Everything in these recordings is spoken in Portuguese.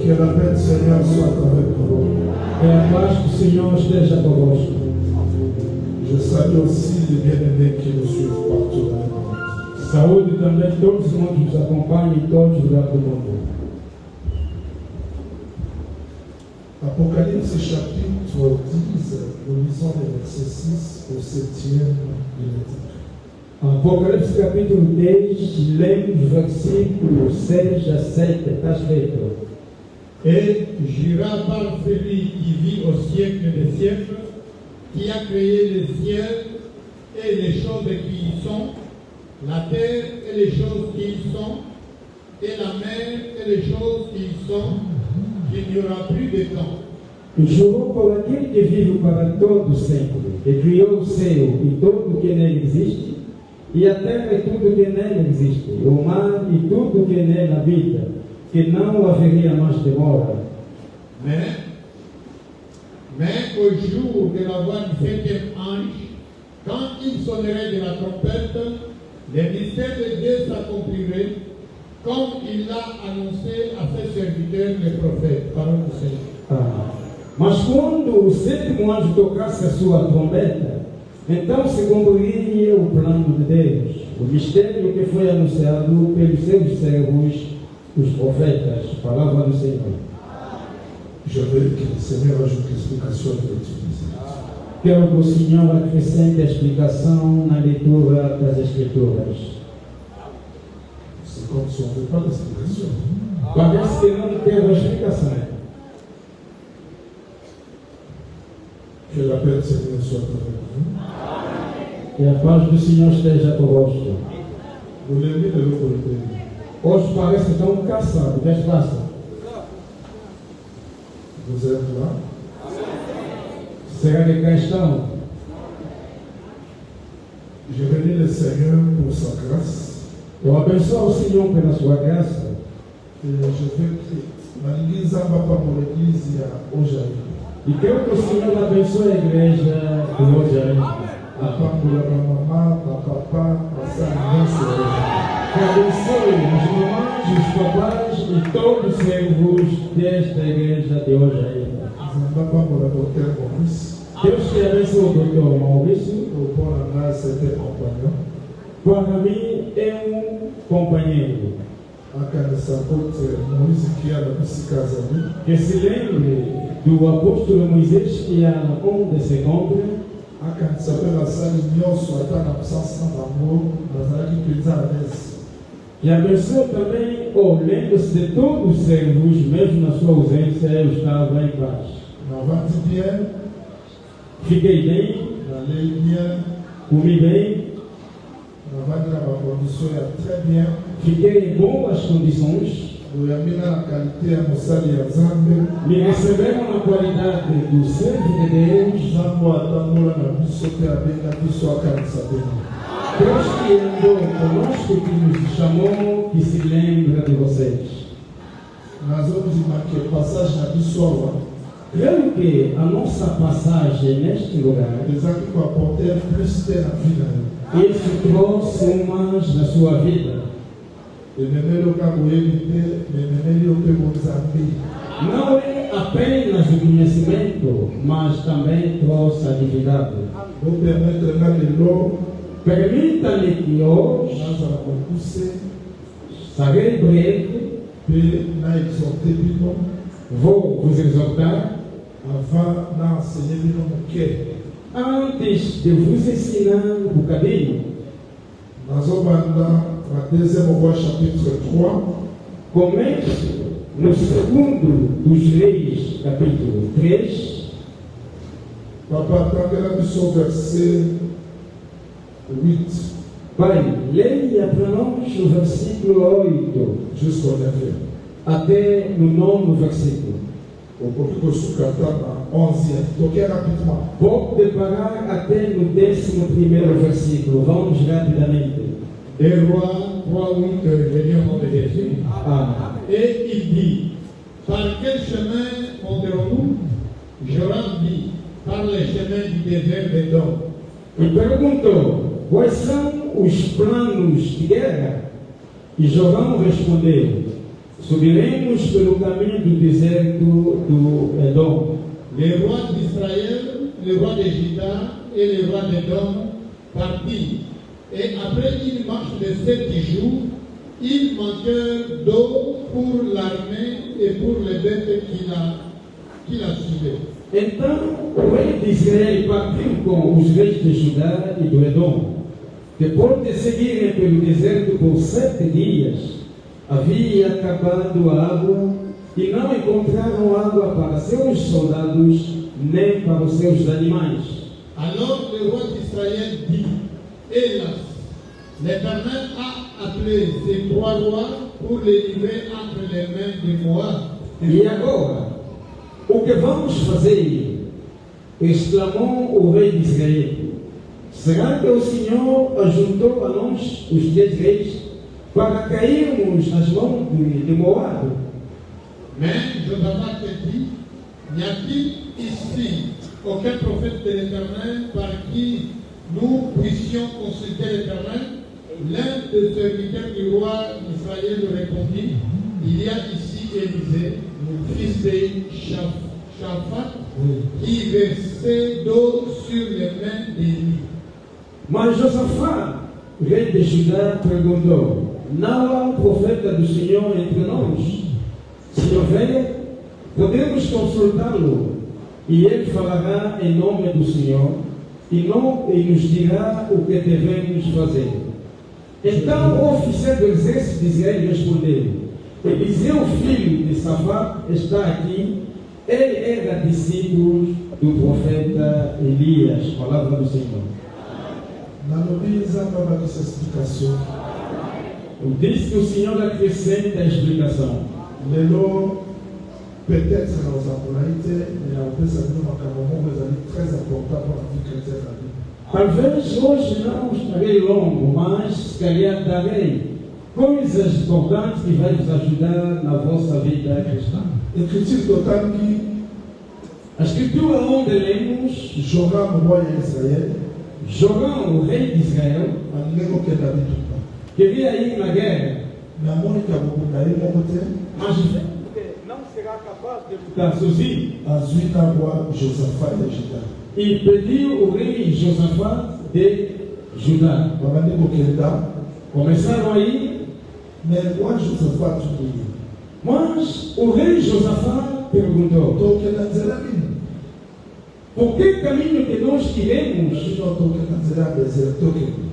Que la paix du Seigneur soit avec vous. Que a paz do Senhor esteja convosco. Je salue aussi les bien-aimés qui nous suivent partout dans le monde. Saúde também todos os irmãos que nos acompanham em todos os lugares do mundo. Apocalypse chapitre 10, nous lisons les versets 6 au 7e inédit. Apocalipse capítulo 10, lemos versículos 6 a 7, está escrito. Et jura par celui qui vit au siècle des siècles, qui a créé le ciel et les choses qui y sont, la terre et les choses qui y sont, et la mer et les choses qui y sont, qu'il n'y aura plus de temps. Jurou por aquele que vive para todo sempre, e criou o céu e tudo que nele existe, e a terra e tudo que nele existe, o mar e tudo que nele habita, que não haveria mais demora. Mais au jour de la voix du septième ange, quand il sonnerait de la trompette, le mystère de Dieu s'accomplirait, comme il l'a annoncé à ses serviteurs les prophètes. Parole du Seigneur. Mas quando o sétimo anjo tocasse a sua trombeta, então se cumpriria o plano de Deus, o mistério que foi anunciado pelos seus servos, os profetas. Palavra do Senhor. Je veux que le Seigneur ajoute l'explication de l'utilité. Quero que o Senhor acrescente a explicação na leitura das Escrituras. C'est comme si on ne veut pas d'explication. Parece que não tem uma explicação. Que la paix du Seigneur soit avec vous. Que a paz do Senhor esteja convosco. Vous l'aimez de l'autre côté. Hoje parece tão cansado, desgraça. Vous êtes là. Será que cá estão? Je bénis le Seigneur pour sa grâce. Eu abençoo o Senhor pela sua graça. Et je veux que ma église va pas pour l'église aujourd'hui. E quero que o Senhor abençoe a igreja de hoje ainda. La femme pour la maman, la papa, la salle, Que abençoe as mamães, os papais e todos os servos desta igreja de hoje ainda. Je ne pas pour le docteur Maurice. Deus te abençoe o doutor Maurício. Au bon endroit, c'était compagnon. Para mim é companheiro. A cada sapote, Maurice qui a la musique casée. Que se lembre do apóstolo Moisés que há onde se encontra. A cada sapote, la salle union soit en absence d'amour, dans la vie qu'ils avaient. E abençoe também, lembre-se de todos os servos, mesmo na sua ausência, eu estava em paz. N'avons-nous bien, Fiquei bem, n'allez bien, comi bem, n'avons-nous la condition très bien. fiquei em boas condições. Nous avons mis la qualité à Moussali et à Zambé. Me receberam na qualidade do servo de Deus. Zambo attendons la bisote à bien, la bisote à Moussali. Deus que andou conosco, que nos chamou, que se lembra de vocês. Nós vamos marquer passagem na bisote. Creio que a nossa passagem neste lugar, Les actes pour apporter plus de la vie. isso trouxe mais na sua vida. Et même le cas où il était, même le peu Mozambique. Não é apenas o conhecimento, mas também trouxe a divindade. Nous permettre de l'eau, Permita-me que hoje, nous allons pousser, sarei breve, puis nous exhorter, vou vos exortar, avant d'enseigner nos quais. antes de vos ensinar um bocadinho. Nous allons la deuxième roi chapitre 3. Começo no segundo dos Reis, capítulo 3. Papa, attendez la mission verset 8 Pai, leia para nós o versículo 8, jusqu'au 9. até no 9º versículo. Au profit de ce canton en 11e. Donc, rapidement. Vou deparar até no 11º versículo. Vamos rapidamente. Et roi 3:8, venu au nom de Jésus. Et il dit, par quel chemin monterons-nous? Joram dit, par les chemins du désert d'Édom. E perguntou, quais são os planos de guerra? E Joram respondeu, subiremos pelo caminho do deserto do Edom. Les rois d'Israël, le roi de Juda et le roi d'Édom partirent. Et après une marche de 7 jours, ils manquèrent d'eau pour l'armée et pour les bêtes qui la suivaient. Então o rei de Israel partiu com os reis de Judá e do Edom. Depois de seguirem pelo deserto por 7 dias, havia acabado a água e não encontraram água para seus soldados nem para os seus animais. Alors le roi d'Israël dit, hélas, l'Éternel a appelé ces 3 rois pour les livrer entre les mains de Moab. E agora, o que vamos fazer? Exclamou o rei de Israel. Será que o Senhor ajuntou a nós, os 10 reis, para cairmos nas mãos de Moab? Mais Josaphat dit, n'y a-t-il ici aucun prophète de l'Éternel par qui nous puissions consulter l'Éternel? L'un des serviteurs du roi d'Israël répondit, il y a ici Élisée, fils de Shaphat, qui versait d'eau sur les mains d'Élie. Mas Josafá, rei de Judá, perguntou: não há profeta do Senhor entre nós? Se houver, podemos consultá-lo, e ele falará em nome do Senhor, e nos dirá o que devemos fazer. Então o oficial do exército de Israel respondeu: Eliseu, filho de Safá, está aqui. Ele era discípulo do profeta Elias. Palavra do Senhor. Essa explicação. Diz que o Senhor acrescenta a explicação. Lelo, peut-être nos apolaïtés, mais on peut savoir que c'est très important pour la vie chrétienne. Talvez hoje não estarei longo, mas se calhar darei coisas importantes que vai vos ajudar na vossa vida cristã. Écriture totale qui A escritura onde lemos Joram, roi d'Israël, Joram, o rei de Israel, queria ir na guerra, mas não será capaz de lutar sozinho. E pediu o rei Josafá de Judá. Começaram a ir, mas o rei Josafá perguntou: por que caminho que nós iremos?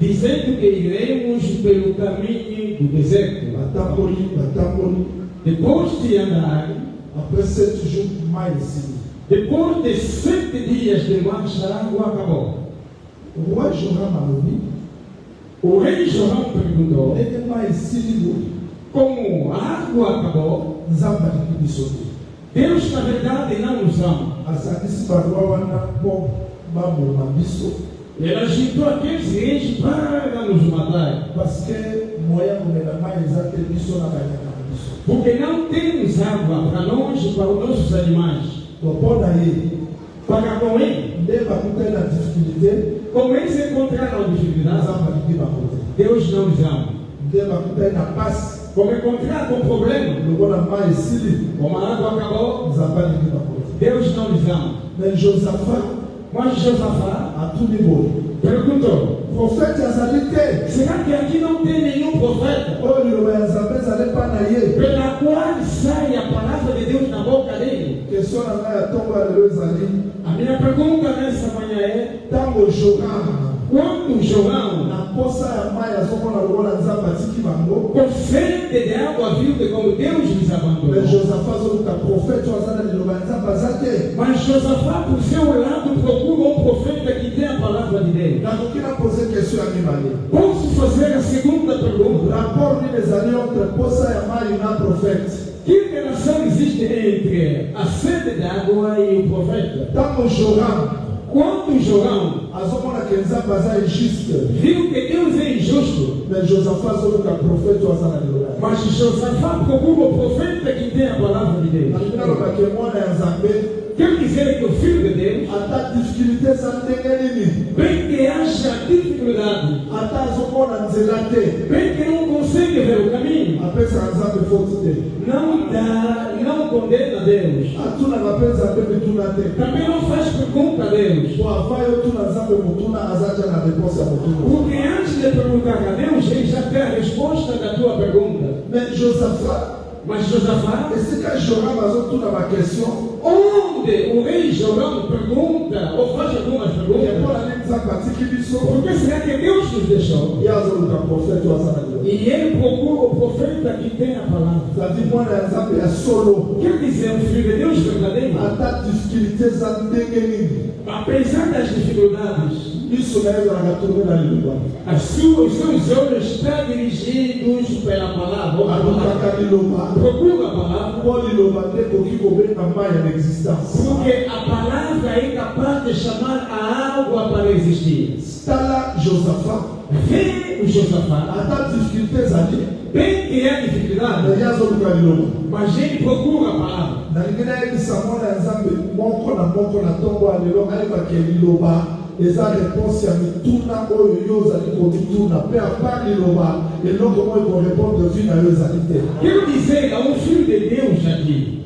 Dizendo que iremos pelo caminho do deserto. Depois de andar, depois de 7 dias de marcha, a água acabou. O rei Joram perguntou: como a água acabou, Deus na verdade não nos ama. Ele ajudou aqueles reis para nos matar. Porque não temos água para nós e para os nossos animais. Para com ele, como eles encontraram dificuldade, Deus não nos ama. Como encontrar com problema, como a água acabou, Deus não nos ama. Mas Josafá a tout niveau perguntou: será que aqui não tem nenhum profeta pela qual sai a palavra de Deus na boca dele? A minha pergunta nessa manhã é: quando Joram, com sede de água, viu que como Deus lhes abandonou, mas Josafá, por seu lado, procura um profeta que tem a palavra de Deus. Posso fazer a segunda pergunta? Que relação existe entre a sede de água e o profeta? Quando Joram viu que Deus é injusto, mas Josafá procura o profeta que tem a palavra de Deus. Quer dizer que o Filho de Deus, bem que haja dificuldade, bem que não consegue ver o caminho, não condena Deus. Atuna mapenzi apepe tunate. Também não faz pergunta a Deus. Kwa vayo tunazambe mutuna azaja na deposa mutuna. Porque antes de perguntar a Deus, ele já tem a resposta da tua pergunta. Mais Josaphat, Mas Josafá, esse cara chorava as outras uma questão. onde o rei Jorão pergunta, ou faz algumas E perguntas, por ali desapareceu que disse. por que será que Deus nos deixou? E as outras profetas o asana. E ele procura o profeta que tem a palavra. Ça dit moi na nzambe ya solo. Quer dizer, um filho de Deus verdadeiro. Ata difficulté za ndenge nini. Apesar das dificuldades, Isso mesmo na turma na língua. os seus olhos estão dirigidos pela palavra. ou a palavra. Alukaka liloba. Procura a palavra. Kwa liloba te koki kobena mai ya existence. Porque a palavra é capaz de chamar a água para existir. Tala Josaphat. Vê o Josafá, Ata difficulté za li. bem que é dificuldade, Na yazo luka liloba. mas ele procura a palavra. Na lingina yebisa mwana ya nzambe moko na ntongo ya lelo ayebaka liloba eza réponse ya mituna oyo yo ozali komituna mpe apart liloba eloko moko ekorépondre vi na yo ezali te. Quero dizer a um filho de Deus aqui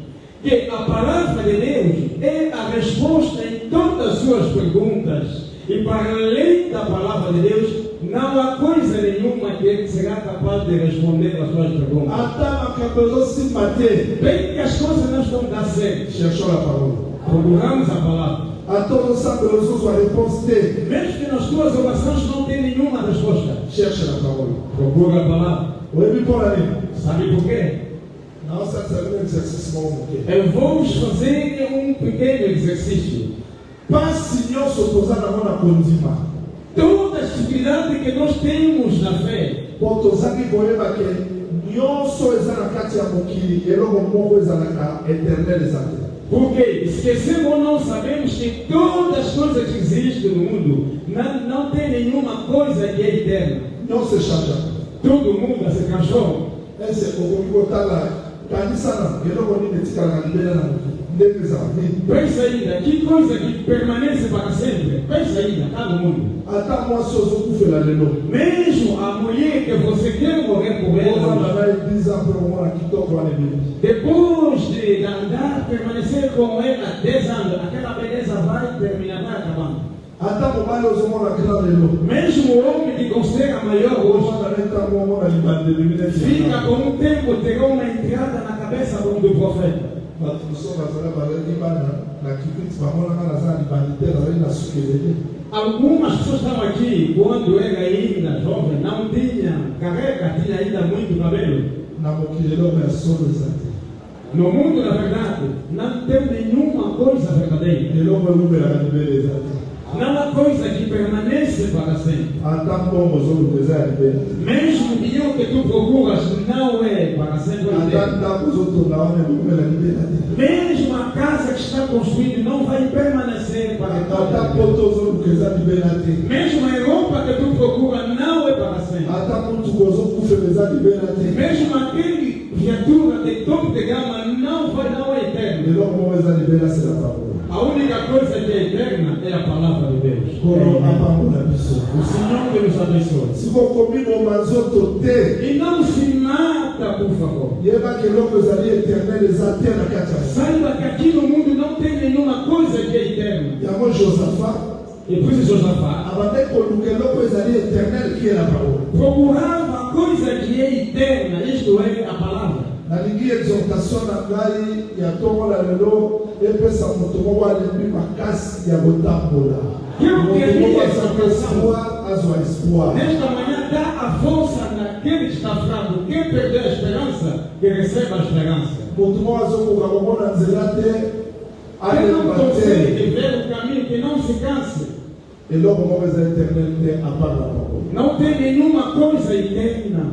que a palavra de Deus é a resposta em todas as suas perguntas. E para além da palavra de Deus, não há coisa nenhuma que ele será capaz de responder às suas perguntas. Ata makambo ezosimba te. Bem que as coisas não estão dando certo, Cherchons la parole. procuramos a palavra. Ata ozosambela ozozwa réponse te. Mesmo que nas tuas orações não tenha nenhuma resposta, Cherche la parole. procura a palavra. Oyebi mpona nini? Sabe por quê? naosalisa bino exercice moko moke. Eu vou fazer um pequeno exercício. Pasi nyonso toza nango na kondima. Toda a dificuldade que nós temos na fé, Po tozangi koyeba ke nyonso eza na kati ya mokili eloko moko ezalaka éternel eza te. porque esquecemos ou não sabemos que todas as coisas que existem no mundo não tem nenhuma coisa que é eterna. Nyonso echangeaka. Todo mundo se transforma. Ese okoki kotala kanisa na eloko nini etikalaka libela na mokili ndenge ezala nini. Pensa ainda, que coisa que permanece para sempre? Pensa ainda, está no mundo. Ata mwasi ozokufela lelo Mesmo a mulher que você quer morrer por ozanga ela, na ye 10 ans mpe omona kitoko wana ebeli. depois de andar, permanecer com ela 10 anos, aquela beleza vai terminar, vai acabando. Ata mobali ozomona kila lelo Mesmo o homem que considera maior hoje, ozanga na ntango omona libandeli fica mineti. com um tempo, terá uma entrada na cabeça como do profeta. bato mosusu bazala balaki bana na kipiti bamonanga naza na libandi te nazali na suki ebele. Algumas pessoas estão aqui, quando era ainda jovem, não tinha careca, tinha ainda muito cabelo. Na mokili eloko ya solo eza te. No mundo, na verdade, não tem nenhuma coisa verdadeira. eloko elobelaka libele eza te. Não há coisa que permanece para sempre. ata mbongo ozoluka eza ya libele te. Mesmo o dinheiro que tu procuras não é para sempre. ata ndako ozotonga wana elobela libele te. Mesmo a casa que está construída não vai permanecer para ata sempre. poto ozoluka eza libela te. Mesmo a roupa que tu procura não é para sempre. ata mutuku ozokufela eza libela te. Mesmo aquele criatura de topo de gama não é eterno. eloko moko eza libela se na parole. A única coisa que é eterna é a palavra de Deus. kolo apambola biso. O Senhor que nos abençoe. sikokomi boma nzoto te. E não se mata, por favor. yebaki eloko ezali éternel eza te na kati ya Saiba que aqui no mundo não tem nenhuma coisa que é eterna. yango Josaphat E por isso Josafá abandaki koluka eloko ezali éternel qui est la parole. procurava a coisa que é eterna, isto é, a palavra. nalingi exhortation na ngai ya ntongo na lelo epesa moto moko alembi makasi ya kotambola. moto moko azaka espoir azwa espoir. Nesta manhã dá a força naquele que está fraco. Quem perdeu a esperança, que receba a esperança. moto moko azokoka komona nzela te Quem não alemba te. consegue ver o caminho, que não se canse. eloko moko eza éternel te apart la parole. Não tem nenhuma coisa eterna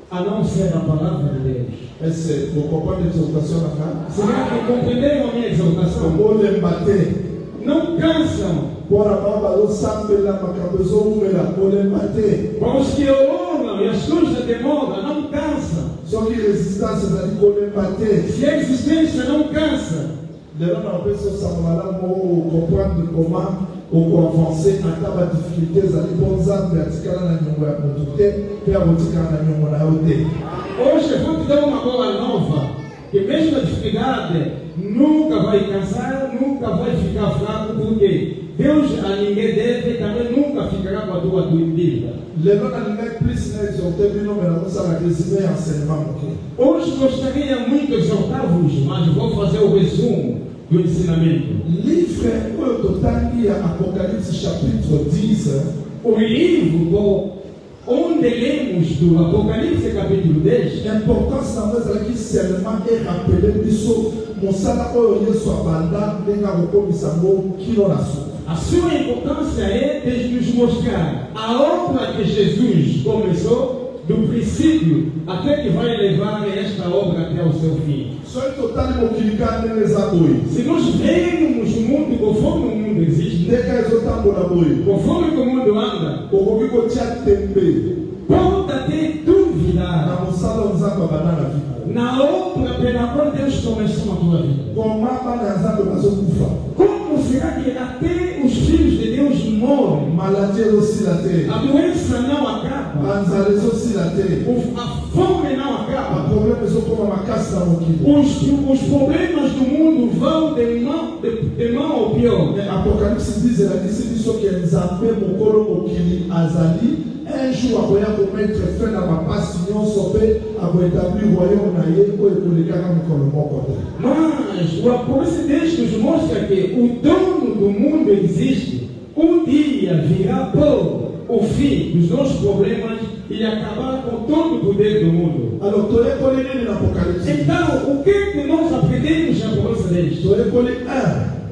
a não ser a palavra de Deus. ese bokomprendre exhortation na ngai. Será que compreenderam a minha exortação? okolemba te Não cansam. mpona bao bazosambela makambo ezowumela kolemba te. Para os que oram e as coisas demoram, não cansam. soki résistance ezali kolemba te. Se a existência não cansa, lelo na opesi osango malamu okomprendre comment okoavance ata badifficulté ezali mpo nzambe atikala na nyongo ya motu te mpe akotikala na nyongo na yo te. hoje eu vou te dar uma boa nova. que mesmo na dificuldade nunca vai cansar, nunca vai ficar fraco, porque Deus a ninguém deve, também nunca ficará com a tua dívida. Hoje gostaria muito de exortar-vos, mas vou fazer o resumo do ensinamento. Livre Apocalipse chapitre 10. O livro onde lemos do Apocalipse capítulo 10, L'importance dans notre vie seulement est rappeler biso mosala oyo Yesu abanda ndenga kokomisa ngo kilo na suka. a sua importância é de nos mostrar a obra que Jesus começou do princípio até que vai levar esta obra até o seu fim. Se nós vermos o mundo conforme o mundo existe, conforme o mundo anda, pode ter dúvida na obra pela qual Deus começou a tua vida. Como será que até os filhos de Deus morrem? A doença não acaba. A fome não acaba. Os problemas do mundo vão de mão ao pior. Apocalipse diz que Nzambe mokolo mokili azali un jour akoya komettre fin na mapasi nyonso mpe akoétablir royaume na ye oyo ekolekaka mikolo moko te. Mas o Apocalipse nos mostra que o dono do mundo existe. Um dia virá por o fim dos nossos problemas e acabar com todo o poder do mundo. Alors toyekoli nini na Apocalipse? Então, o que nós aprendemos na Apocalipse? Toyekoli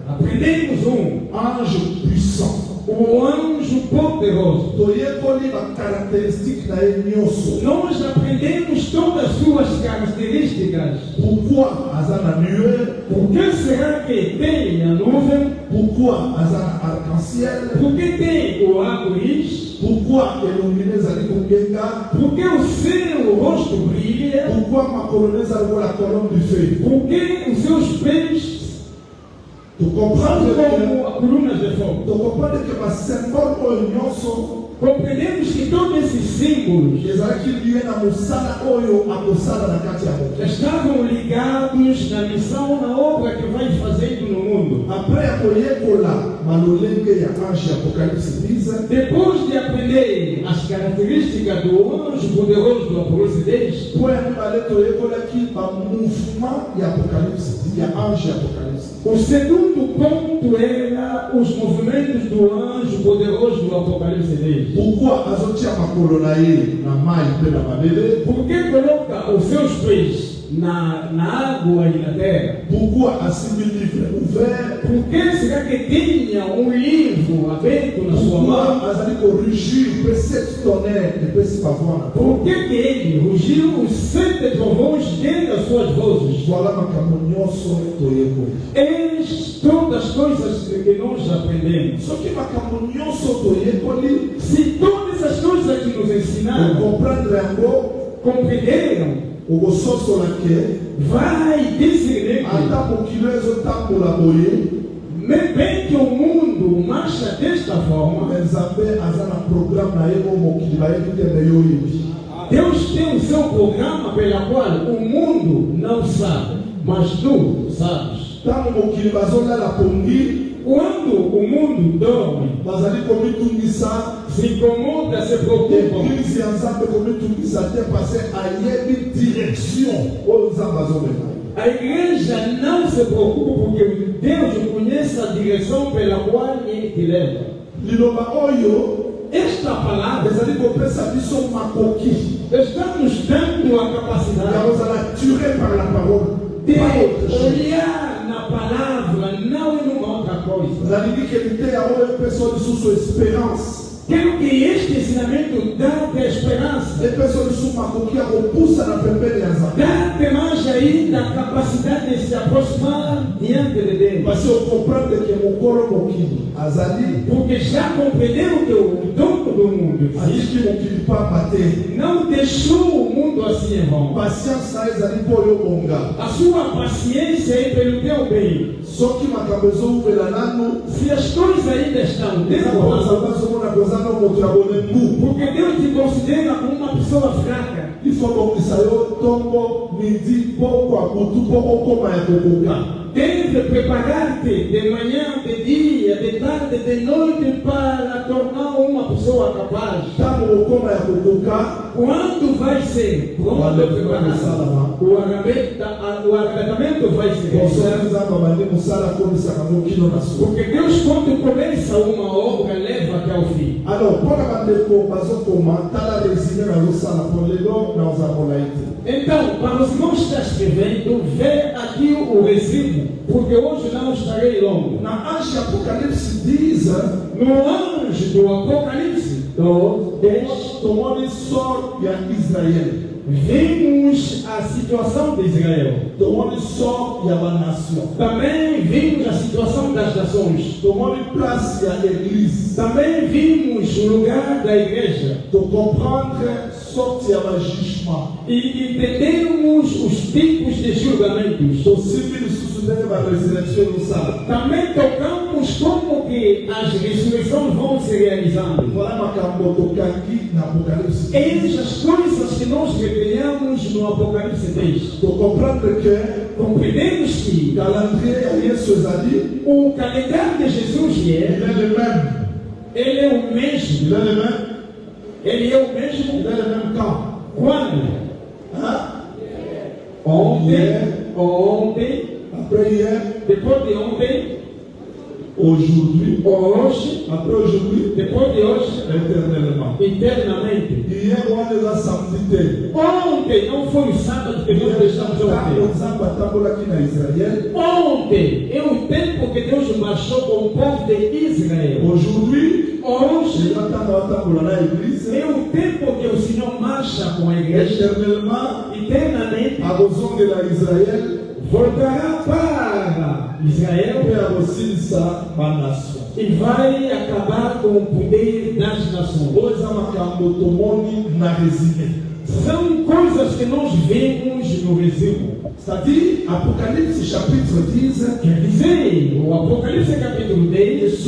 Aprendemos ange puissant. O anjo poderoso. Toyekoli ba caractéristique na ye nyonso. Nós aprendemos todas as suas características. Pourquoi azana nuée? Por que será que tem a nuvem? Pourquoi azana arc-en-ciel? Por que tem o arco-íris? Pourquoi illuminé zali kongenga? Por que o seu rosto brilha? Pourquoi ma colonne zali la colonne du feu? Por que os seus pés tu comprends como a coluna de fogo? Tu comprends que ma symbole oyo nyonso compreendemos que todos esses símbolos estavam ligados na missão, na obra que vai fazendo no mundo. Depois de aprender as características do anjo poderoso do Apocalipse 10, o segundo ponto era os movimentos do anjo poderoso do Apocalipse 10. Por que coloca os seus pés na água e na terra? Por que será que tinha um livro aberto na sua mão? Por que ele rugiu os 7 trovões dentro das suas vozes? Eis todas as coisas que nós aprendemos. Se todas as coisas que nos ensinaram compreenderam, vai discernir bem que o mundo marcha desta forma. Deus tem o seu programa pela qual o mundo não sabe, mas tu sabes. Quando o mundo dorme, se incomoda, se preocupa. A igreja não se preocupa porque Deus conhece a direção pela qual Ele te leva. Esta palavra está nos dando a capacidade de olhar na palavra, não em uma outra coisa. Quero que este ensinamento dá-te esperança. Dá-te mais ainda a capacidade de se aproximar diante de Deus. Porque já compreendeu que o dono do mundo não deixou o mundo assim em vão. A sua paciência é pelo teu bem. Se as coisas ainda estão dentro, porque Deus te considera como uma pessoa fraca. faut donc ça yo tombo midi pourquoi butu pourquoi comment ekokoka. Deve preparar-te de manhã, de dia, de tarde, de noite para tornar uma pessoa capaz. Tanto como ekokoka. Quando vai ser pronto, o arrebatamento vai ser. Porque Deus, quando começa uma obra, leva até o fim. Então, para os irmãos que estão escrevendo, vê aqui o resumo, porque hoje não estarei longo. Na anjo Apocalipse diz, no anjo do Apocalipse, tomou só Israel. Vimos a situação de Israel. Tomou só a nação. Também vimos a situação das nações. Tomou place a igreja. Também vimos o lugar da igreja. De compreender sorte a jugement. E entendemos os tipos de julgamentos. Também tocamos como que as ressurreições vão se realizando. Essas coisas que nós revelamos no Apocalipse 10. Compreendemos que o calendário de Jesus ele é o mesmo. Ele é o mesmo. Quando? Ontem. Depois de ontem. Hoje. Après aujourd'hui. Depois de hoje. Eternamente. Ontem não foi o sábado que nós deixamos ontem. Ontem é o tempo que Deus marchou com o povo de Israel. Hoje é o tempo que o Senhor marcha com a igreja. Eternamente. Voltará para Israel e vai acabar com o poder das nações. São coisas que nós vemos no resumo. C'est-à-dire, Apocalipse chapitre 10, quer dizer, o Apocalipse capítulo 10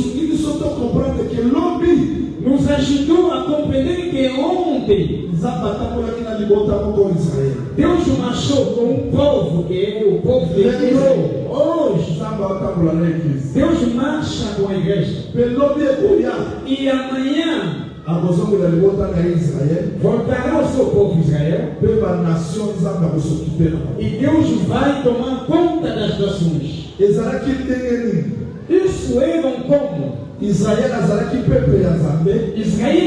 nos ajudou a compreender que ontem Deus marchou com um povo que é o povo de Israel. Hoje Deus marcha com a igreja. E amanhã voltará o seu povo Israel. E Deus vai tomar conta das nações. Isso era como? Israel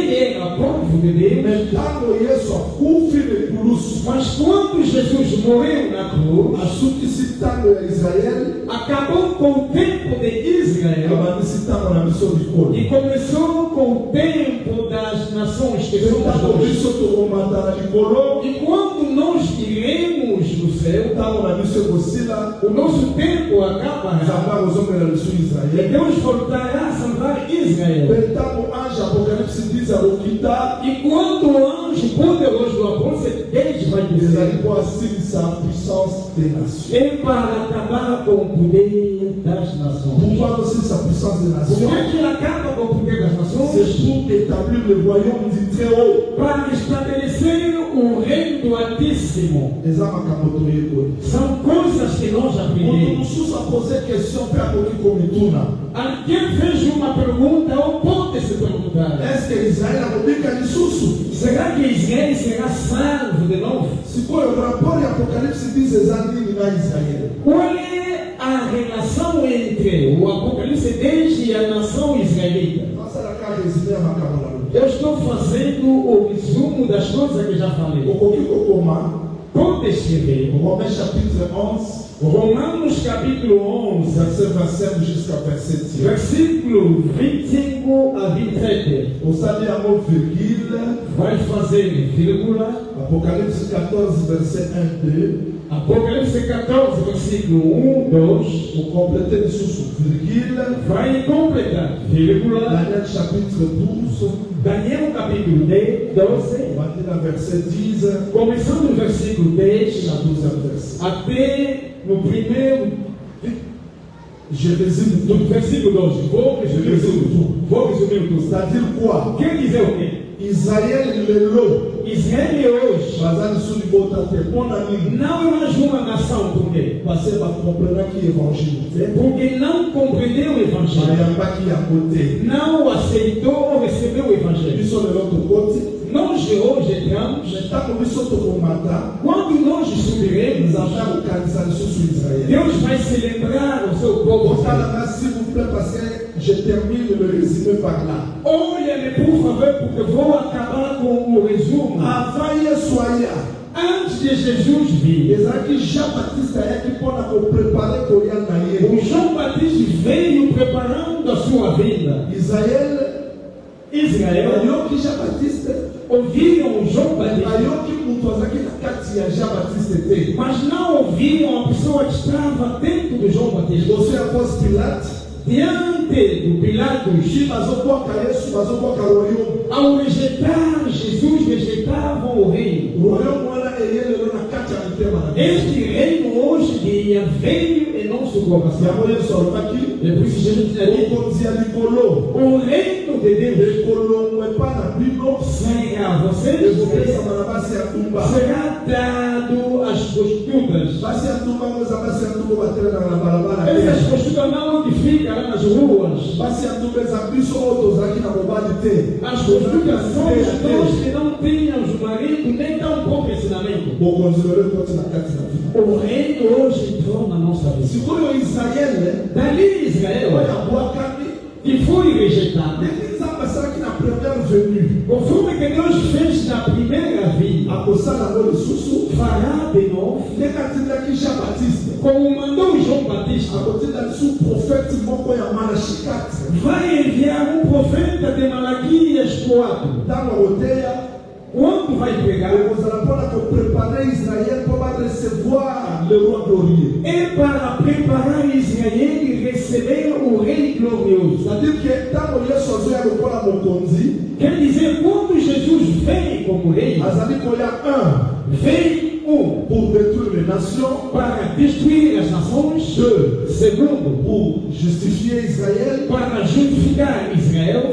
era povo de Deus. Mas quando Jesus morreu na cruz, acabou com o tempo de Israel e começou com o tempo das nações que somos hoje. E quando nós iremos no céu, o nosso tempo acaba. E Deus voltará a salvar Israel. E quando o anjo poderoso do Apocalipse 10 vai dizer, é para acabar com o poder das nações. Por que ele acaba com o poder das nações? Para estabelecer o reino do Altíssimo. São coisas que nós aprendemos. Alguém fez uma pergunta ou pode se perguntar: será que Israel será salvo de novo? Qual é a relação entre o Apocalipse 10 e a nação israelita? Eu estou fazendo o resumo das coisas que já falei. Pode escrever Romains chapitre 11, Romanos capítulo 11, verset 25 jusqu'à verset 10. Versículo 25 a 27. Vous allez à mot virgule. Vai fazer vírgula. Apocalipse 14, verset 1, 2. Apocalipse 14, versículo 1, 2. Vous complétez sous virgule. Vai completar vírgula. Daniel chapitre 12. Daniel capítulo 12. Maintenant verset 10. Começando no versículo 10 à 12 verset. Até no primeiro. Je résume do versículo 12. Vou resumir tudo. C'est-à-dire quoi? Quer dizer o quê? Israël lelo. Israel hoje bazali sous bota te mpona nini não é mais uma nação, por quê? parce bacomprendaki évangile te Porque não compreendeu o Evangelho, bayambaki yango te não aceitou ou recebeu o Evangelho. biso lelo tokoti Nós de hoje entramos, ntango biso tokomata quando nós subiremos, nzambe akokanisa lisusu israel Deus vai se lembrar do seu povo. otalanga s'il vous plaît parce que je termine le résumé par là Olha-me, por favor, porque vou acabar com o resumo. avant yesu aya Antes de Jesus vir, ezalaki jean baptiste ayaki mpona koprepare koya na ye o João Batista veio preparando a sua vinda. Israel bayoki jean baptiste ouviram o João Batista, bayoki moto azalaki na kati ya jean baptiste te mas não ouviram a pessoa que estava dentro do João Batista. liboso ya ponce pilate Diante do Pilatos, shi bazobwaka yesu bazobwaka royaume ao rejeitar Jesus, rejeitavam o reino. royaume wana eye lelo na kati ya mitema na biso Este reino hoje dia veio em nosso coração. yango yesu alobaki É por isso que Jesus tinha dito: bokonzi ya likolo o reino de Deus ekolongwa epa na bino será a vocês, ekopesama na basi ya ntumba será dado às prostitutas. basi ya ntumba ngo eza basi ya ntumba batelemaka na balabala te Essas prostitutas não que ficam lá nas ruas. basi ya ntumba eza biso oyo tozalaki na mobali te As prostitutas somos nós que não tínhamos marido nem tão pouco ensinamento. bokonzi lelo ekoti na kati na bino O reino hoje entrou na nossa vida. sikoyo israele Dali Israel, oyo abwakami que foi rejeitado, ndenge nzambe asalaki na première venue conforme que Deus fez na primeira vida, akosala yango lisusu fará de novo, ndenge atindaki jean baptiste como mandou João Batista. akotinda lisu profete moko ya malashikati Vai enviar um profeta de Malaquias 4. ntango akoteya Quando vai pregar? ekozala mpona koprepare israel mpo barecevoir le roi glorieux É para preparar Israel e receber o Rei glorioso. c'est-à-dire que ntango yesu azoya lokola mokonzi Quer dizer, quando Jesus vem como Rei, azali koya vem pour détruire les nations para destruir as nações, segundo, pour justifier Israël para justificar Israel,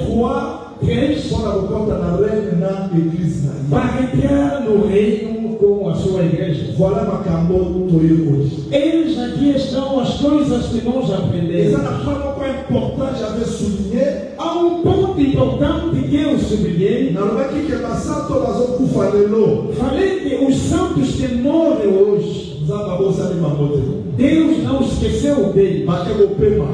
3, mpona kokɔta na reine na église na ye para entrar no reino com a sua igreja. voilà makambo toyekoli Eis aqui estão as coisas que nós eza aprendemos. na point moko important j'avais souligné Há um ponto importante que eu sublinhei. nalobaki ke basanto bazokufa lelo Falei que os santos que morrem hoje, nzambe abosani bango te Deus não esqueceu dele. bake kopema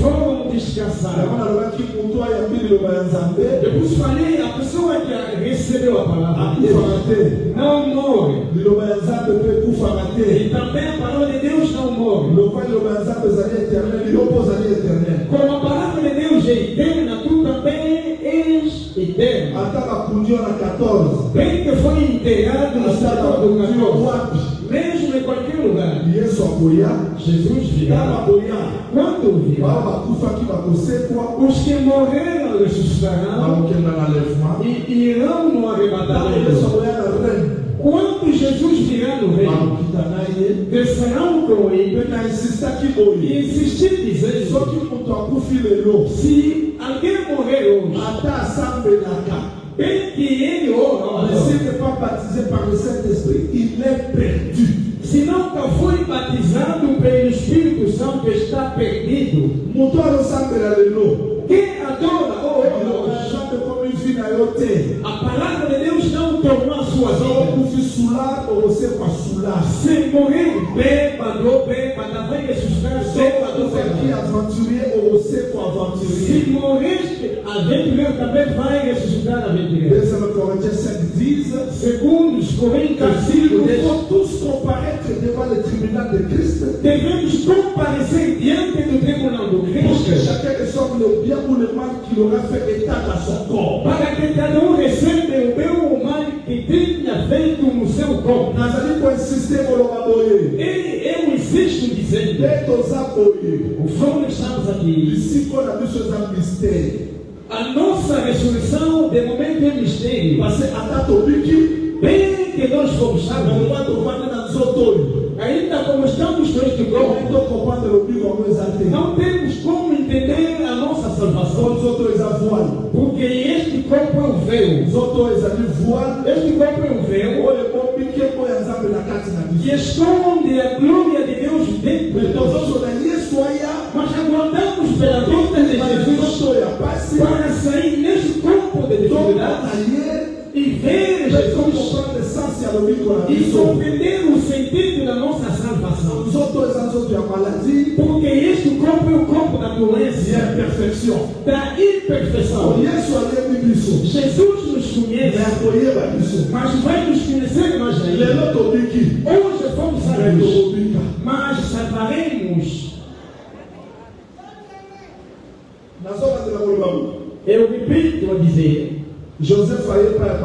Foram descansar. yango nalobaki moto ayambi liloba ya nzambe Depois falei, a pessoa que recebeu a palavra de Deus akufaka te não morre. liloba ya nzambe mpe ekufaka te E também a palavra de Deus não morre. lokwa liloba ya nzambe ezali éternel yo mpo ozali éternel Como a palavra de Deus é eterna, tu também és eterno. ata bakundi yo na 14 Bem que foi enterrado no ata estado do bakundi yo 14, wapi mesmo em qualquer lugar, yesu akoya Jesus ntango virá. akoya Quando bao virá, bakufaki bakosekwa os que morreram ressuscitarão bakokenda na lèvement e irão no ntango yesu arrebatamento. akoya na reine Quando Jesus virá no reino, bakokita na ye descerão com ele mpe na insistaki e boye insistir dizendo: soki moto akufi lelo se alguém morrer hoje, ata asambelaka bem que ele ora, mais s'il n'est pas baptisé par le Saint-Esprit il est perdu se nunca foi batizado pelo Espírito Santo, está perdido. moto azosambela lelo Quem adora liloba ya hoje, nzambe komi vi na yo te a palavra de Deus não tornou a sua vida. okufi sula okosekwa sula Se morrer bêbado, bêbada, vai ressuscitar bêbado, okufaki bêbado. aventurier okosekwa aventurier Se morreste aventureiro, também vai ressuscitar aventureiro. 2 Corinthiens 5:10 Segundo os Coríntios, car capítulo nous 10, devons tous comparaître devant le tribunal de Christ devemos comparecer diante do tribunal do pour que Cristo, chacun reçoive le bien ou le mal qu'il aura fait état dans son corps. para que cada um receba o bem ou o mal que tenha feito no seu corpo. nazali koinsiste koloba boye E eu insisto dizendo, nde toza boye conforme estamos aqui, lisiko na biso eza mystère a nossa ressurreição de momento é mistério. parce ata tobiki Bem que nós fomos salvos, nalongwa tovanda na nzoto oyo ainda como estamos neste corpo, omi tokomprendre lobiko yango eza te não temos como entender a nossa po salvação, nzoto eza voile porque este corpo é o véu. nzoto oyo ezali voile Este corpo esconde a glória de Deus dentro de nós. Mas aguardamos pela volta de Jesus para sair nesse campo de dificuldade e ver Jesus e compreender o sentido da nossa salvação. Porque este corpo é o corpo da doença, da imperfeição. Jesus nos conhece, mas vai nos conhecer mais ainda. Hoje fomos salvos, mas salvaremos. Eu repito a dizer, José veio até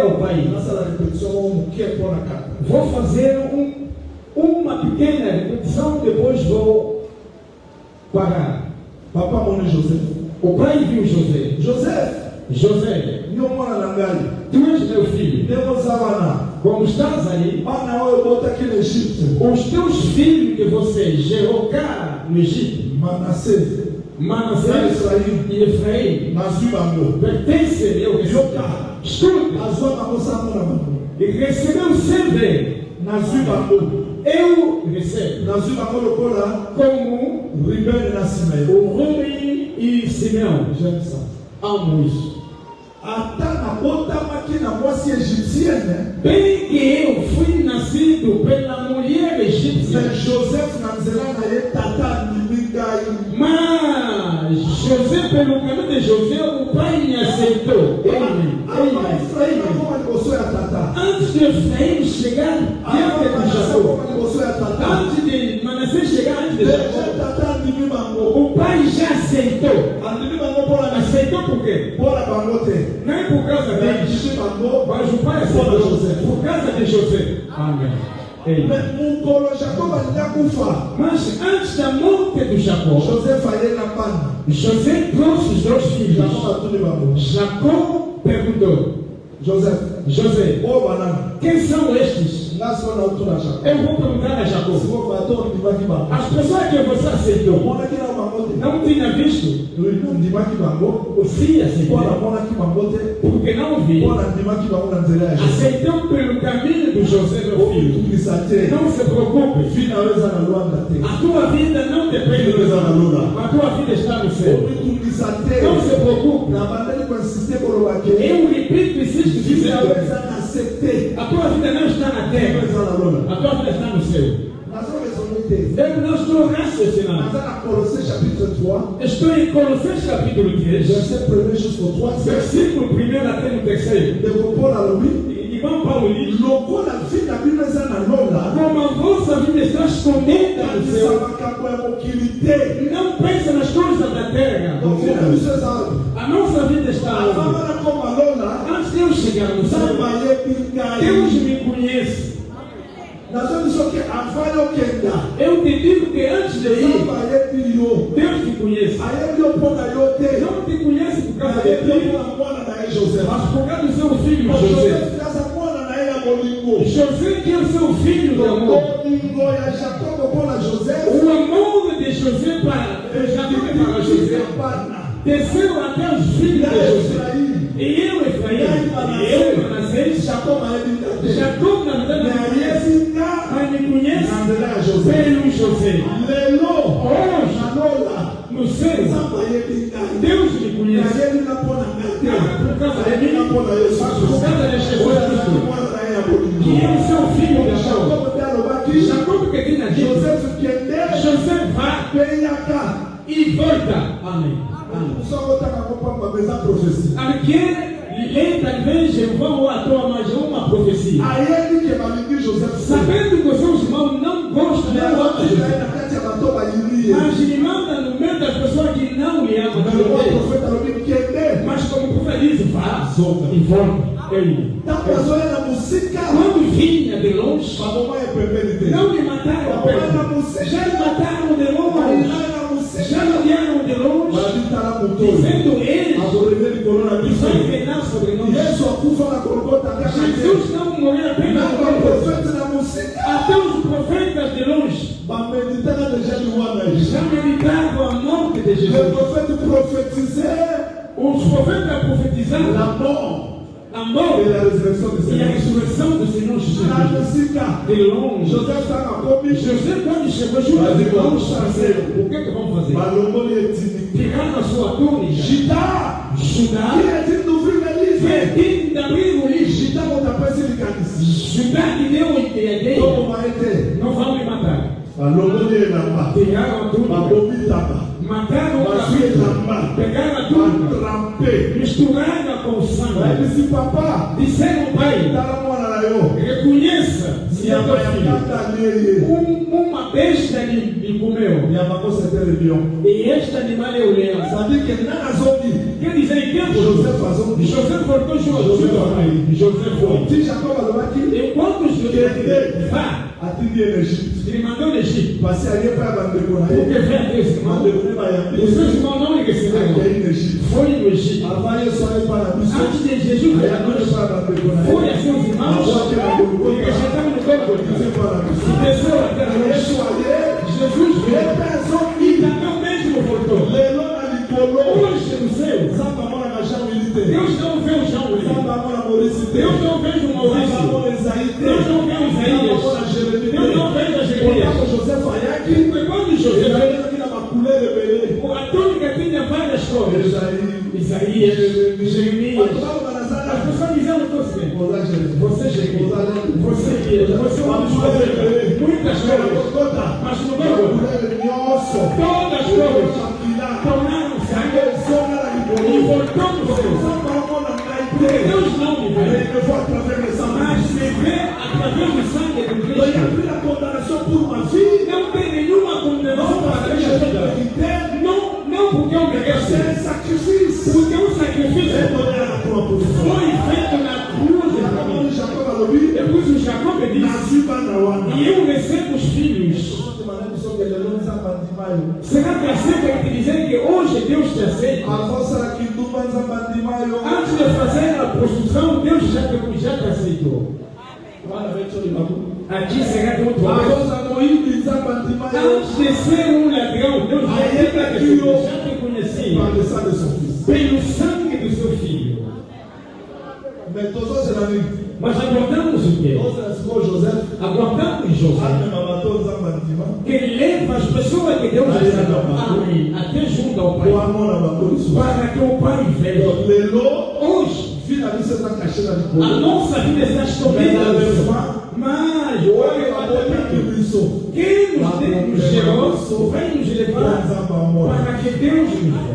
o pai. Vou fazer uma pequena repetição, depois vou parar. O pai viu José. José, tu és meu filho. Como estás aí, os teus filhos que você gerou cá no Egito, Manassés e Efraim, pertencem eu. Escuta, e recebeu sempre. Eu recebo como Ruben e Simeão. Amo isso. Bem que eu fui nascido pela mulher egípcia, mas José, pelo caminho de José, o pai me aceitou. Antes de Efraim chegar diante de Jacó, antes de Manassés chegar antes de Jacó, o pai já aceitou. Aceitou por quê? Não é por causa deles, mas o pai aceitou por causa de José. Amém. Mas antes da morte de Jacó, José trouxe os dois filhos. Jacó perguntou: José, quem são estes? Eu vou perguntar a Jacó. As pessoas que você aceitou não tinha visto? O filho aceitou, porque não vi. Aceitou pelo caminho do José, meu filho. Não se preocupe, a tua vida não depende do céu. A tua vida está no céu. Não se preocupe. Eu repito, insisto, dizendo: a tua vida não está na terra, a tua vida está no céu. Eu não estou raciocinando. Estou em Colossenses capítulo 3, versículo 1 até no 3. E João Paulo diz: como a vossa vida está escondida no céu, não pensa nas coisas da terra. A nossa vida está onde? Antes de eu chegar no céu, Deus me conhece. Eu te digo que antes de ir, Deus te conhece. Não te conhece por causa de ti, mas por causa do seu filho José. José que é o seu filho do amor. O amor de José para José desceu até os filhos de José. E eu, Efraim, e eu, Manassés, Jacó, na verdade, mas me conhece pelo José. Hoje, no céu, Deus me conhece. Por causa de mim, por causa de Jesus Cristo, que é o seu filho de amor. Jacó que tinha dito: José vai e volta. Amém. Aqui, talvez eu vou à toa, mas é uma profecia. Sabendo que os seus irmãos não gostam de José, mas ele manda no meio das pessoas que não lhe amam. Mas como o profeta diz: vá e volta. Quando vinha de longe, não lhe mataram a perto, já lhe mataram de longe. Já não vieram de longe, dizendo eles: vai reinar sobre nós. Jesus não morreu apenas até os profetas de longe já meditavam a morte de Jesus. Os profetas profetizaram a a mort et la résurrection du e a Seigneur. ressurreição do Senhor Jesus Lá Cristo. no Sica, De longe, Joseph estava como José, quando chegou junto, Mas vamos vamos fazer. fazer. O que é que vamos fazer? Malomoni et Tini. Tiraram a sua túnica. Jida, Judá, qui est d'ouvrir le livre. pedindo de abrir o livro. Jida, on t'appelle c'est le canisi. Judá que deu a ideia. Como vai ter? Não vão me matar. Malomoni et Lamba. Tiraram a túnica. Mabomi Taba. Mataram o Mas ele cabelo. Lamba. Pegaram a túnica. Trempé. Misturaram com Aí sangue. disse, papa, Disseram, pai, dá a mão na eu. reconheça se é teu filho. Uma besta me comeu. Minha mãe você tem leão. E este animal é o leão. Sabia que na zona Quer dizer, em tempo, José fazia um bicho. José voltou junto. José foi. José foi. Se Jacob falou aqui, Enquanto José vá, atende no Egito. ele mandou no Egito. Passei ali para Bandeconaí. Porque vem a Deus, irmão. Os seus irmãos não lhe receberam. Aí no Egito. Foi no Egito. Aí eu saí para missão. Antes de Jesus Aí vir a agora nós, para Bandeconaí. foi a seus irmãos. E acrescentaram no corpo. E desceu até nós. Jesus veio. E também o mesmo voltou. Hoje no céu, Deus não vê o João William. Deus não vê o Maurício. Deus não vê o Isaías. Deus não vê a Jeremias. Porque quando José veio, a túnica tinha várias cores. Isaías, Jeremias. As pessoas diziam todos bem. Você Jeremias. Você Elias. Você é um dos cores. Muitas cores. Mas no meio, todas as cores tornaram sangue e voltou no céu. Porque Deus não me vê, mas me vê através do sangue de Cristo. Não tem nenhuma condenação para a minha vida. Não porque eu mereço, porque o sacrifício foi feito na cruz. Depois o Jacob disse, e eu recebo os filhos. Será que aceita te dizer que hoje Deus te aceita? Antes de fazer a construção, Deus já te aceitou. Aqui será que eu estou antes de ser um ladrão, Deus já te conhecia pelo sangue do seu filho. Mas aguardamos o quê? Aguardamos José, que leva as pessoas que Deus ama até junto ao Pai, para que o Pai veja. Hoje, a nossa vida está escondida. Mas quem nos gerou vai nos levar para que Deus nos veja.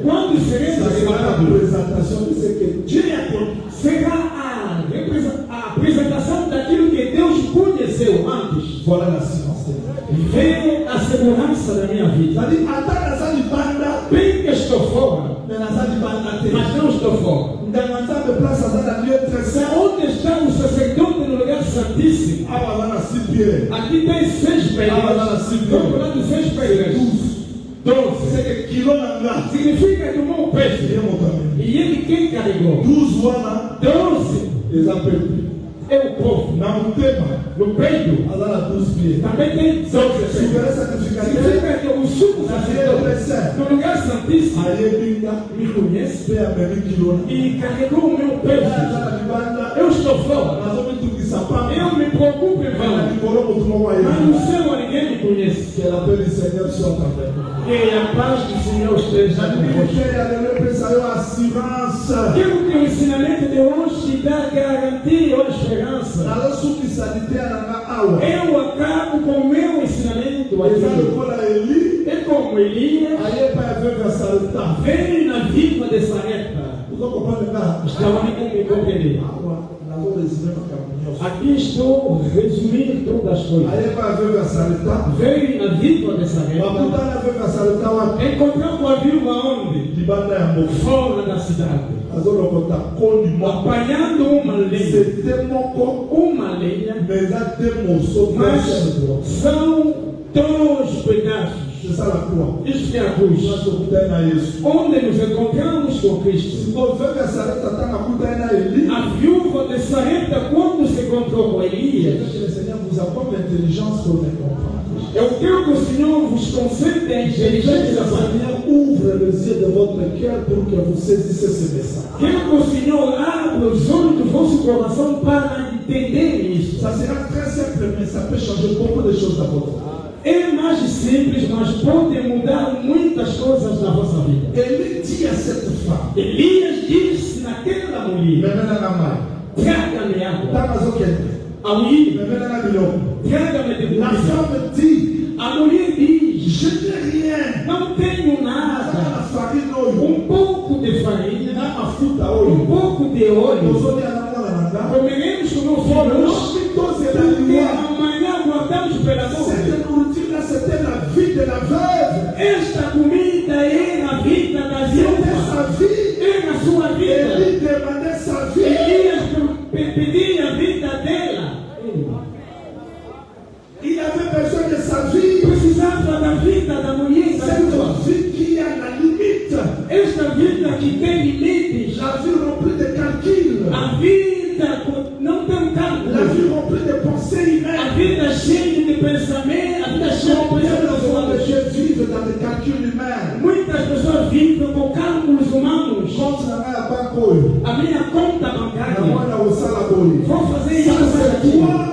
Quando seremos levados, será a apresentação daquilo que Deus conheceu antes. Veio a segurança da minha vida. Bem que estou fora, mas não estou fora. Onde está o sacerdote no lugar santíssimo? Aqui tem 6 pedras. Do outro lado 6 pedras. 12. Significa que o meu peso. E ele quem carregou? 12. É o povo. No peito também tem 12. Significa que o sumo sacerdote no lugar santíssimo me conhece e carregou o meu peso. Eu estou fora. Eu me preocupo em vão. Mas no céu ninguém me conhece. Que a paz do Senhor esteja convosco. Quero que o ensinamento de hoje dá garantia ou esperança. Eu acabo com o meu ensinamento aqui. É como Elias veio na viva de Sarepta. Estava me compreender. Aqui estou resumindo todas as coisas. Veio na viva de Sarepta. Encontrou com a viúva onde? Fora da cidade. Apanhando uma lenha, mas são 2 pedaços. Isso é a cruz. Onde nos encontramos com Cristo. A viúva de Sarepta, quando se encontrou com Elias, eu quero que o Senhor vos conceda a inteligência. ouvre les yeux de votre cœur pour que vous saisissez ce message. Quero que o Senhor abra os olhos do vosso coração para entender isso. Ça sera très simple, mais ça peut changer beaucoup de choses dans votre vie. É mais simples, mas pode mudar muitas coisas na vossa vida. Élie dit à cette femme, Elias disse naquela mulher: traga-me água. Ao ir, traga-me de la comida. femme dit, A mulher diz: je n'ai rien. não tenho nada. La farine oil, Pouco de farinha, mafuta oil. pouco de óleo. Ozoni anamona nanga. Comeremos com meu Pour filho, l'hospitose de la porque loi. amanhã guardamos pela noite. Cette nourriture-là, c'était la vie de la veuve. Esta comida é na vida da C'était viúva, sa vie. é na sua vida. Élie demandait sa vie. Elias pedia a vida dela. Il avait besoin de sa vie. Precisava da vida da mulher, da viúva. Cette vie qui a la limite. Esta vida que tem limites. La vie remplie de calculs. A vida não tem La cálculo. vie remplie de pensées A humaines. vida cheia de pensamento, a vida cheia de Combien de fois les pensamento. gens vivent dans des calculs humains? Muitas pessoas vivem com cálculos humanos. Quand on a un banque, A minha conta on bancária. a au salaboy. Vou fazer Ça, isso c'est aqui. toi.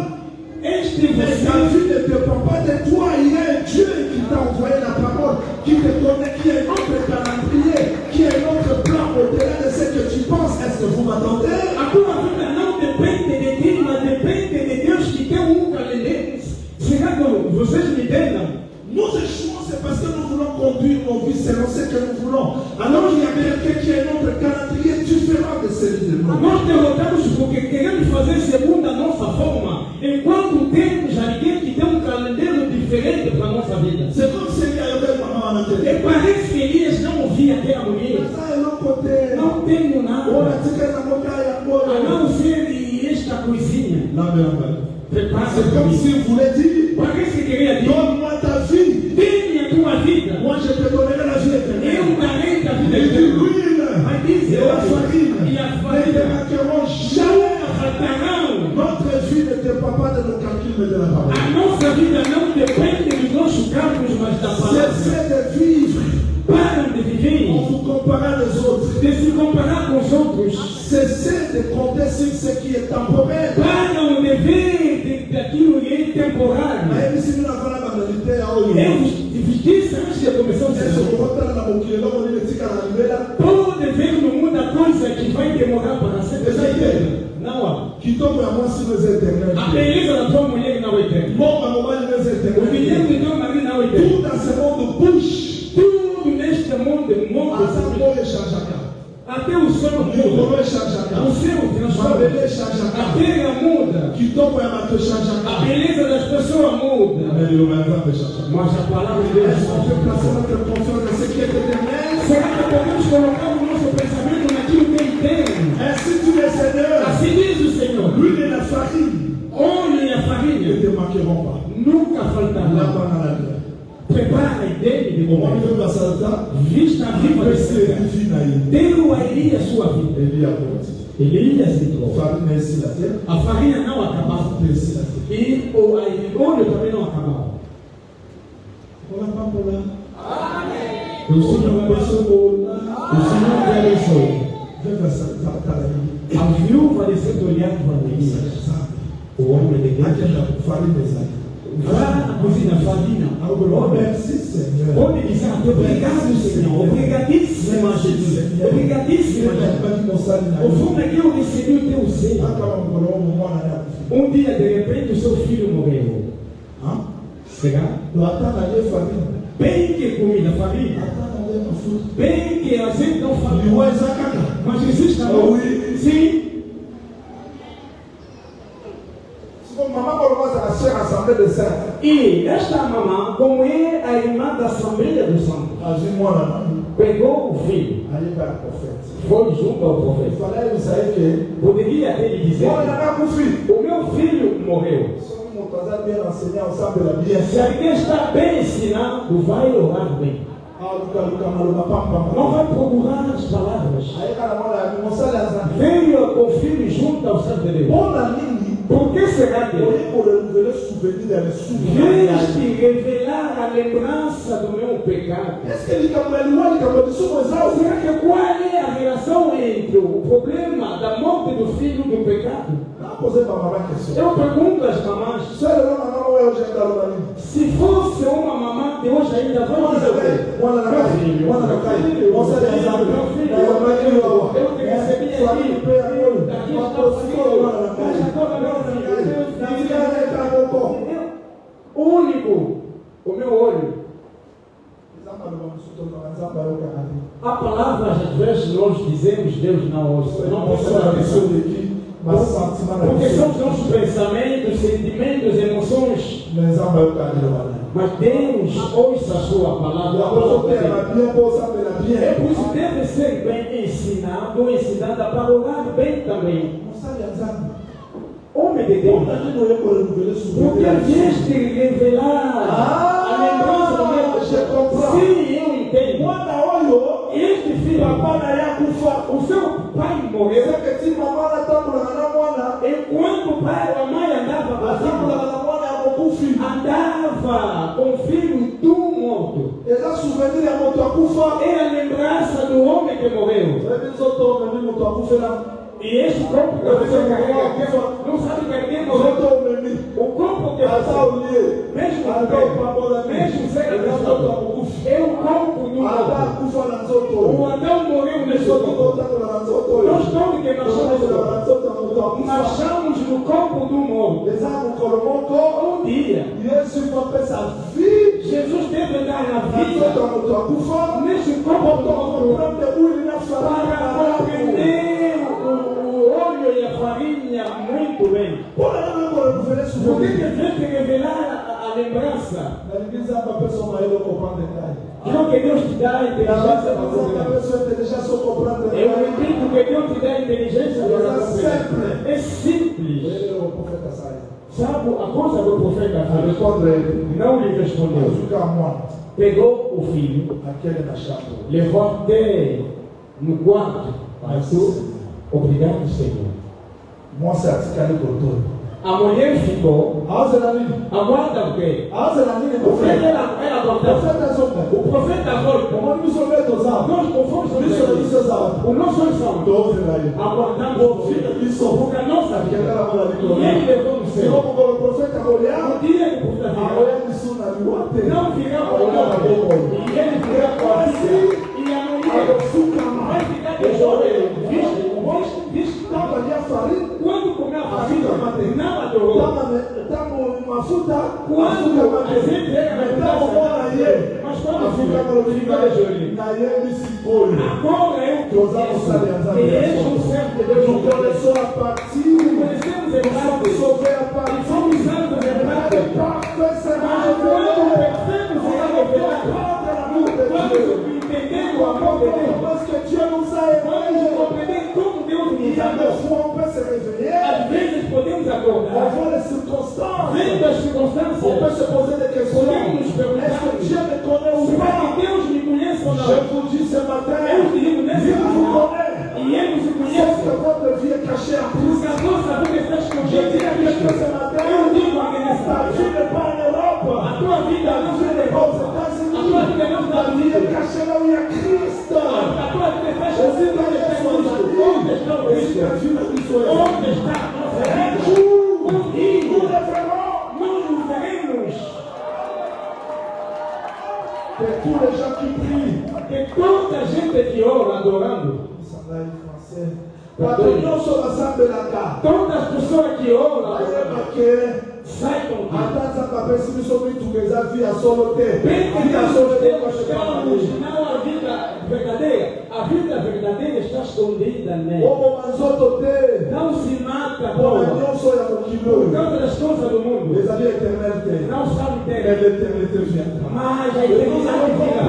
Este Mais você. ta vie ne dépend pas de toi. Il y a un Dieu qui t'a envoyé la parole, qui te connaît, qui a un autre calendrier, qui a un autre plan au-delà de ce que tu penses. Est-ce que vous m'attendez? A tua vida não depende de ti, mas depende de Deus que tem calendário. Será que vocês me entendem? Nous échouons, c'est parce que nous voulons conduire nos vies selon ce que nous voulons. Alors qu'il y a quelqu'un qui a un autre calendrier différent de celui de nous. Nós derrotamos porque queremos fazer segundo a nossa forma, enquanto temos alguém que tem calendário diferente para a nossa vida. C'est comme si il y avait maman en E télé. parece que Elias não ouvia aquela mulher. Ça est l'autre côté. Não tenho On nada, a dit que la moka est à a moi. não ser esta coisinha. Prepara C'est comme comigo. si vous voulez dire, Parece que queria dizer: donne-moi ta vie. dê-me a tua vida. Moi je te donnerai la vie éternelle. Eu darei a vida Et eterna. l'huile Mas diz et la farine e a ne farinha démarqueront jamais. não faltarão. Notre vie ne dépend pas de nos calculs, mais de la parole. A nossa vida não depende dos nossos cálculos, mas da palavra. Cessez de vivre Param de en viver, vous comparant les autres. de se comparar com os outros. Cessez de compter sur ce qui est temporaire. Param de ver daquilo que é temporário. Même si nous n'avons la banalité à Eu Oyo. vos disse antes de começar o Est-ce sermão. qu'on va faire la boucle là, on est le tic à la lumière? Pode ver no mundo a coisa que vai demorar para ser feita. Não há. Qui tombe à moi sur nos éternels. A beleza da tua mulher não é eterna. Mon maman, nos O éternels. dinheiro do teu marido não é eterno. Tout dans ce monde bouge. Tudo neste mundo Ensemble, muda. on change à cas. Até o sol Mon muda. maman change à cas. O céu Ma transforma. bébé change à A cas. terra muda. Qui tombe à ma te change à A cas. beleza das pessoas muda. Mais le matin, me change à cas. Mas a palavra de Deus Est-ce qu'on peut placer notre confiance dans ce qui est éternel? será que podemos colocar o nosso pensamento naquilo que é eterno? Ainsi dit le Seigneur, Assim diz o Senhor. l'huile et la farine Óleo e a ne farinha te manqueront pas. nunca Là, faltarão. pendant la guerre. Prepara dele de On momento. veut passer le temps. Vista a viva Précieux desse et divin à il. deu a Elias sua vida. Élie a porté. Elias entrou. Farine est ici la terre. A farinha não acabava. Farine est ici la terre. E o óleo também não acabava. On n'a pas pour là. O Senhor abençoou. O Senhor te abençoou. Viens vers ça. T'as la vie. A viúva desceu olhar para Elias. O homem de Deus. Farine est là. Vá na cozinha, farinha. Oh, merci Seigneur. Pode dizer, obrigado, Senhor. Obrigadíssimo, Jesus. Obrigadíssimo, Jesus. O fundo é que eu recebi o teu seio. Dia, de repente, o seu filho morreu. Será? Bem que comida, família. Bem que a gente não fala. Mas existe a Sim. E esta mamã, como é a irmã da Assembleia do Santo, pegou o filho, foi junto ao profeta. Poderia até lhe dizer: o meu filho morreu. Se alguém está bem ensinado, vai orar bem. Não vai procurar as palavras. Venha com o filho junto ao Santo de Deus. Por que será que Pour renouveler le souvenir des vens souvenirs. te revelar a lembrança do meu pecado? Est-ce que les Camerounais, les Camerounais sont aux arbres? Será que qual é a relação entre o problema da morte do filho do pecado? Não, posez ma maman question. Eu pergunto às mamães, Seul le maman ou hoje ainda não ali. se fosse uma mamã de hoje ainda vai dizer o quê? Meu filho, eu te recebi aqui, daqui está o filho, mas agora meu filho, o único, o meu olho. A palavra, às vezes, nós dizemos, Deus não ouça. Não precisa dizer. Porque são os nossos pensamentos, sentimentos, emoções. Mas Deus ouça a sua palavra. É por isso que deve ser bem ensinado ou ensinada para orar bem também. Homem de Deus. Porque vieste revelar a lembrança do meu. Sim, eu entendo. Este filho, o seu pai morreu. Enquanto o pai ou a mãe andava com o filho, andava com o filho do morto. É a lembrança do homem que morreu. E este corpo que você carrega, não sabe para quem morreu. O corpo que você, mesmo sem a pessoa, é o corpo do morto. O Adão morreu nesse corpo. Nós todos que marchamos no corpo do morto. Um dia, Jesus teve dar a vida nesse corpo do morto para compreender o óleo e a farinha muito bem. Por que Deus tem que revelar a lembrança? Não que Deus te dá inteligência para compreender. Eu acredito que Deus te dá inteligência para compreender. É simples. Sabe a coisa do profeta fez? Não lhe respondeu. Pegou o filho, levou até no quarto. Obrigado, Senhor. A mulher ficou. Aguarda o quê? O que ela aguardava? O profeta voltou. Nós conformes o nosso santo. Aguardamos porque a nossa vida. E ele levou no céu. O dia que o profeta não virava o nome. E ele virava a vida. E a mulher vai ficar de joelho. Quando comeu a farinha, não adorou. Quando a gente era mas quando ficou de joelho, agora eu conheço. E este é o certo de Deus. Conhecemos errado. E fomos santos errados. Mas quando perfemos quando entendemos o amor de Deus, quando compreendemos como Deus nos amou, às vezes podemos acordar, vendo as circunstâncias, podemos nos perguntar, será que Deus me conhece ou não? Eu digo nesse lugar, e Ele se conhece, porque a nossa vida está escondida. Eu digo aqui nessa a tua vida não se repousa, a tua vida não está unida, a tua vida está escondida. Onde está o Cristo? Onde está a nossa vida? Nós nos veremos. Que toda a gente que ora adorando, todas as pessoas que oram saibam que não a vida verdadeira. A vida verdadeira está escondida nele. Não se mata por causa das coisas do mundo. Não sabe ter. Mas a eternidade virá.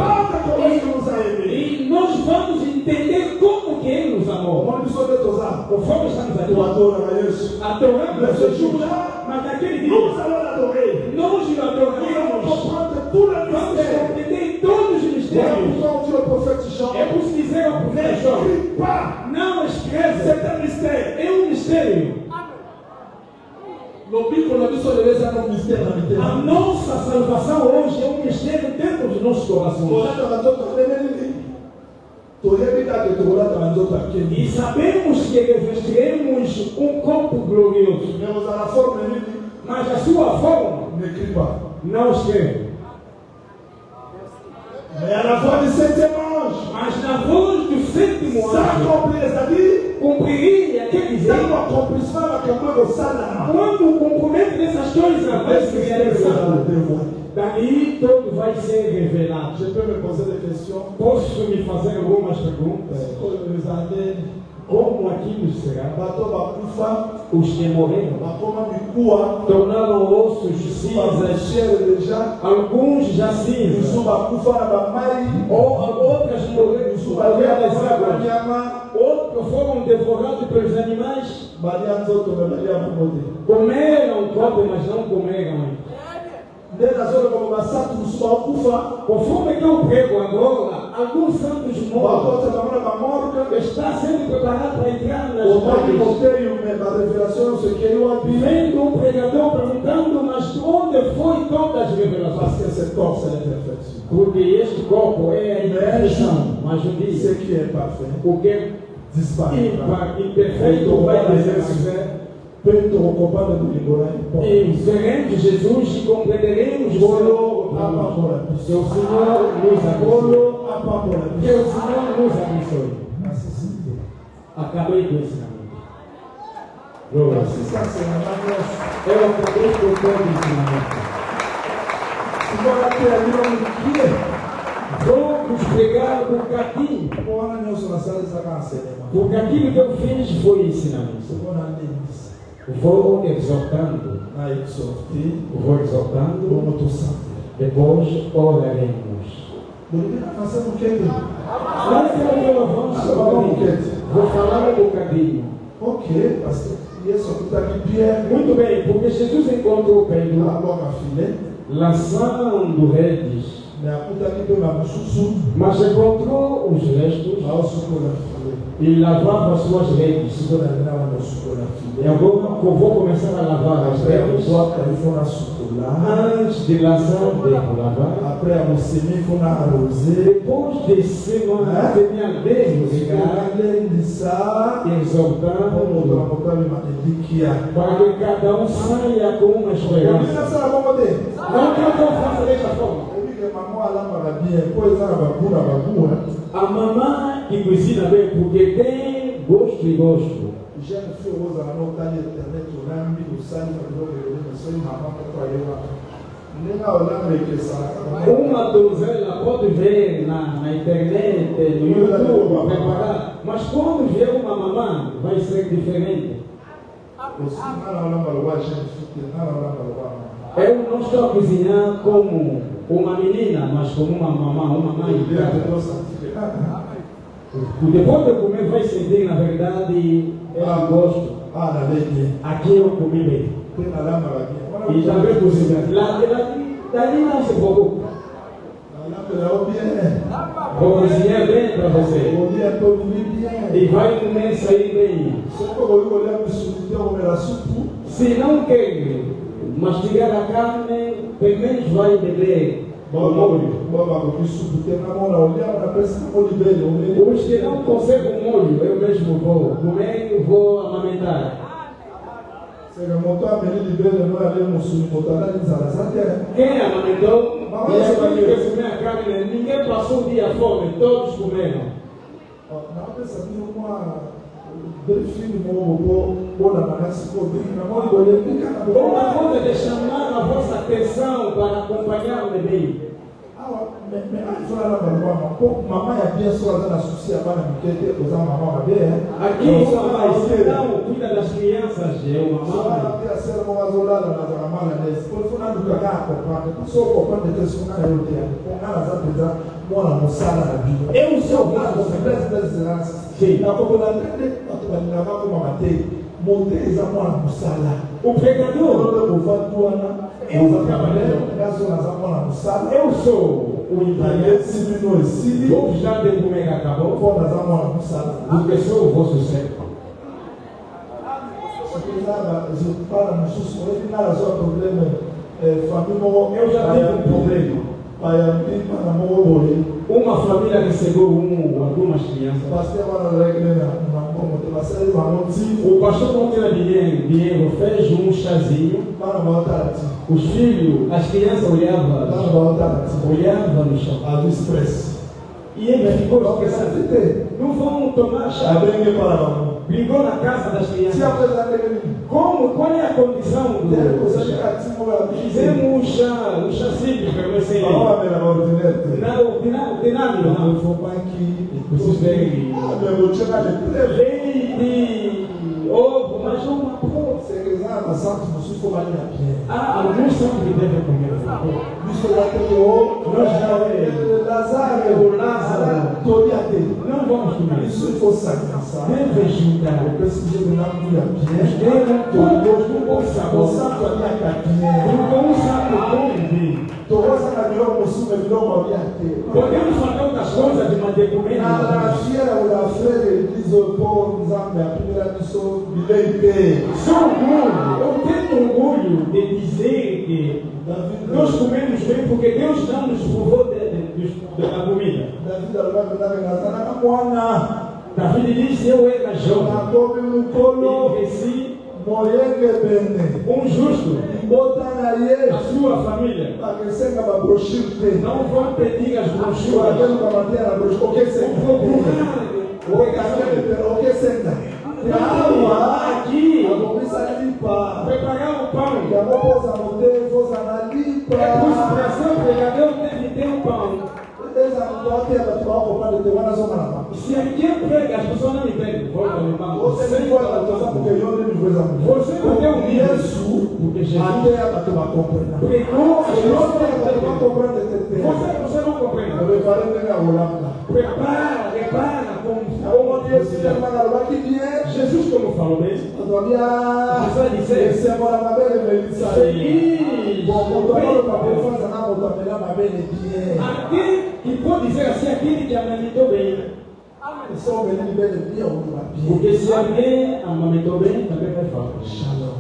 E nós vamos entender como que Ele nos amou. Conforme estamos aqui, adorando Jesus. Mas naquele dia, nós o adoramos. Vamos compreender todos os mistérios. É por isso dizer ao profeta João, não esqueça, é um mistério. salvação hoje é um mistério dentro dos nossos corações. E sabemos que revestiremos um corpo glorioso. Mas a sua forma não escreve. Mas na voz do sétimo anjo cumpriria, quer dizer, quando o cumprimento dessas coisas vai se realizar, daí tudo vai ser revelado. Posso me fazer algumas perguntas? Como aquilo será? Os que morreram tornaram ossos cinzas, alguns já cinzas, ou outras morreram das águas, outros foram devorados pelos animais, comeram o corpo, mas não comeram. Conforme que eu prego agora, alguns santos mortos está sendo preparado para entrar nas mortes. Vendo um pregador perguntando, mas onde foi todas as revelações? Porque este corpo é a imperfeição, mas um dia o que é imperfeito vai desaparecer. E veremos Jesus e compreenderemos o Senhor. Que o Senhor nos abençoe. Que o Senhor nos abençoe. Acabei com esse ensinamento. Eu acabei com todo o ensinamento. Vamos pregar um bocadinho. Porque aquilo que eu fiz foi ensinamento. Vou exortando. Depois oraremos. Vou falar um bocadinho. Ok, pastor. Muito bem, porque Jesus encontrou Pedro lançando redes, mas encontrou os restos e lavava suas redes. E agora eu vou começar a lavar as redes. Antes de lançar, devo lavar. Depois de semear, exortando, para que cada um saia com uma esperança. Não que eu faça dessa forma. A mamãe que cozinha bem, porque tem gosto e gosto. Uma donzela pode ver na internet, no YouTube, preparar, mas quando vê uma mamãe, vai ser diferente. Eu não estou a cozinhar como uma menina, mas como uma mamãe, uma mãe. Depois de comer, vai sentir, na verdade, eu gosto. Aqui eu comi bem. E também cozinhar. Dali não se preocupa. Vou cozinhar bem para você. E vai comer sair bem. Se não quer mastigar a carne, pelo menos vai beber o molho. Os que não conseguem molho, eu mesmo vou comer e vou amamentar. Quem amamentou, e depois que comer a carne, ninguém passou o dia fome, todos comeram. Uma coisa de chamar a vossa atenção para acompanhar o bebê. Aqui só mais não cuida das crianças, eu mamãe. Eu sou o pregador. Eu sou o enviado. Vou já de comer acabou. Porque sou o vosso servo. famille Eu já tive um problema. Uma família recebeu algumas crianças. O pastor não tinha dinheiro, fez um chazinho. Os filhos, as crianças olhavam no chão. E ele ficou esquecendo. Não vamos tomar chá. Brigou na casa das crianças. Como? Qual é a condição do chá? Fizemos um chá simples para você. Não, ordinário. Não, foi para que leite, ovo, mas uma coisa. Alguns santos que devem comer. Lázaro, não vamos comer. Isso foi sacrifício. Deve juntar. Eu preciso de uma mulher. Todos com bom sabor. Com um saco bom vinho. Podemos falar outras coisas de manter comer. Eu tenho orgulho de dizer que nós comemos bem porque Deus não nos provou da comida. David disse: eu era jovem e cresci um justo, a sua família não vão pedir as brochuras, aqui preparar o pão. É conspiração, o pregador deve ter um pão. Se aqui prega, as pessoas não entendem. Você não tem um livro, porque Jesus pregou, você não compreende. Prepara como Jesus, como falou mesmo, você disse aquele que pode dizer assim, aquele que amamentou bem. Porque se alguém amamentou bem, também vai falar. Shalom.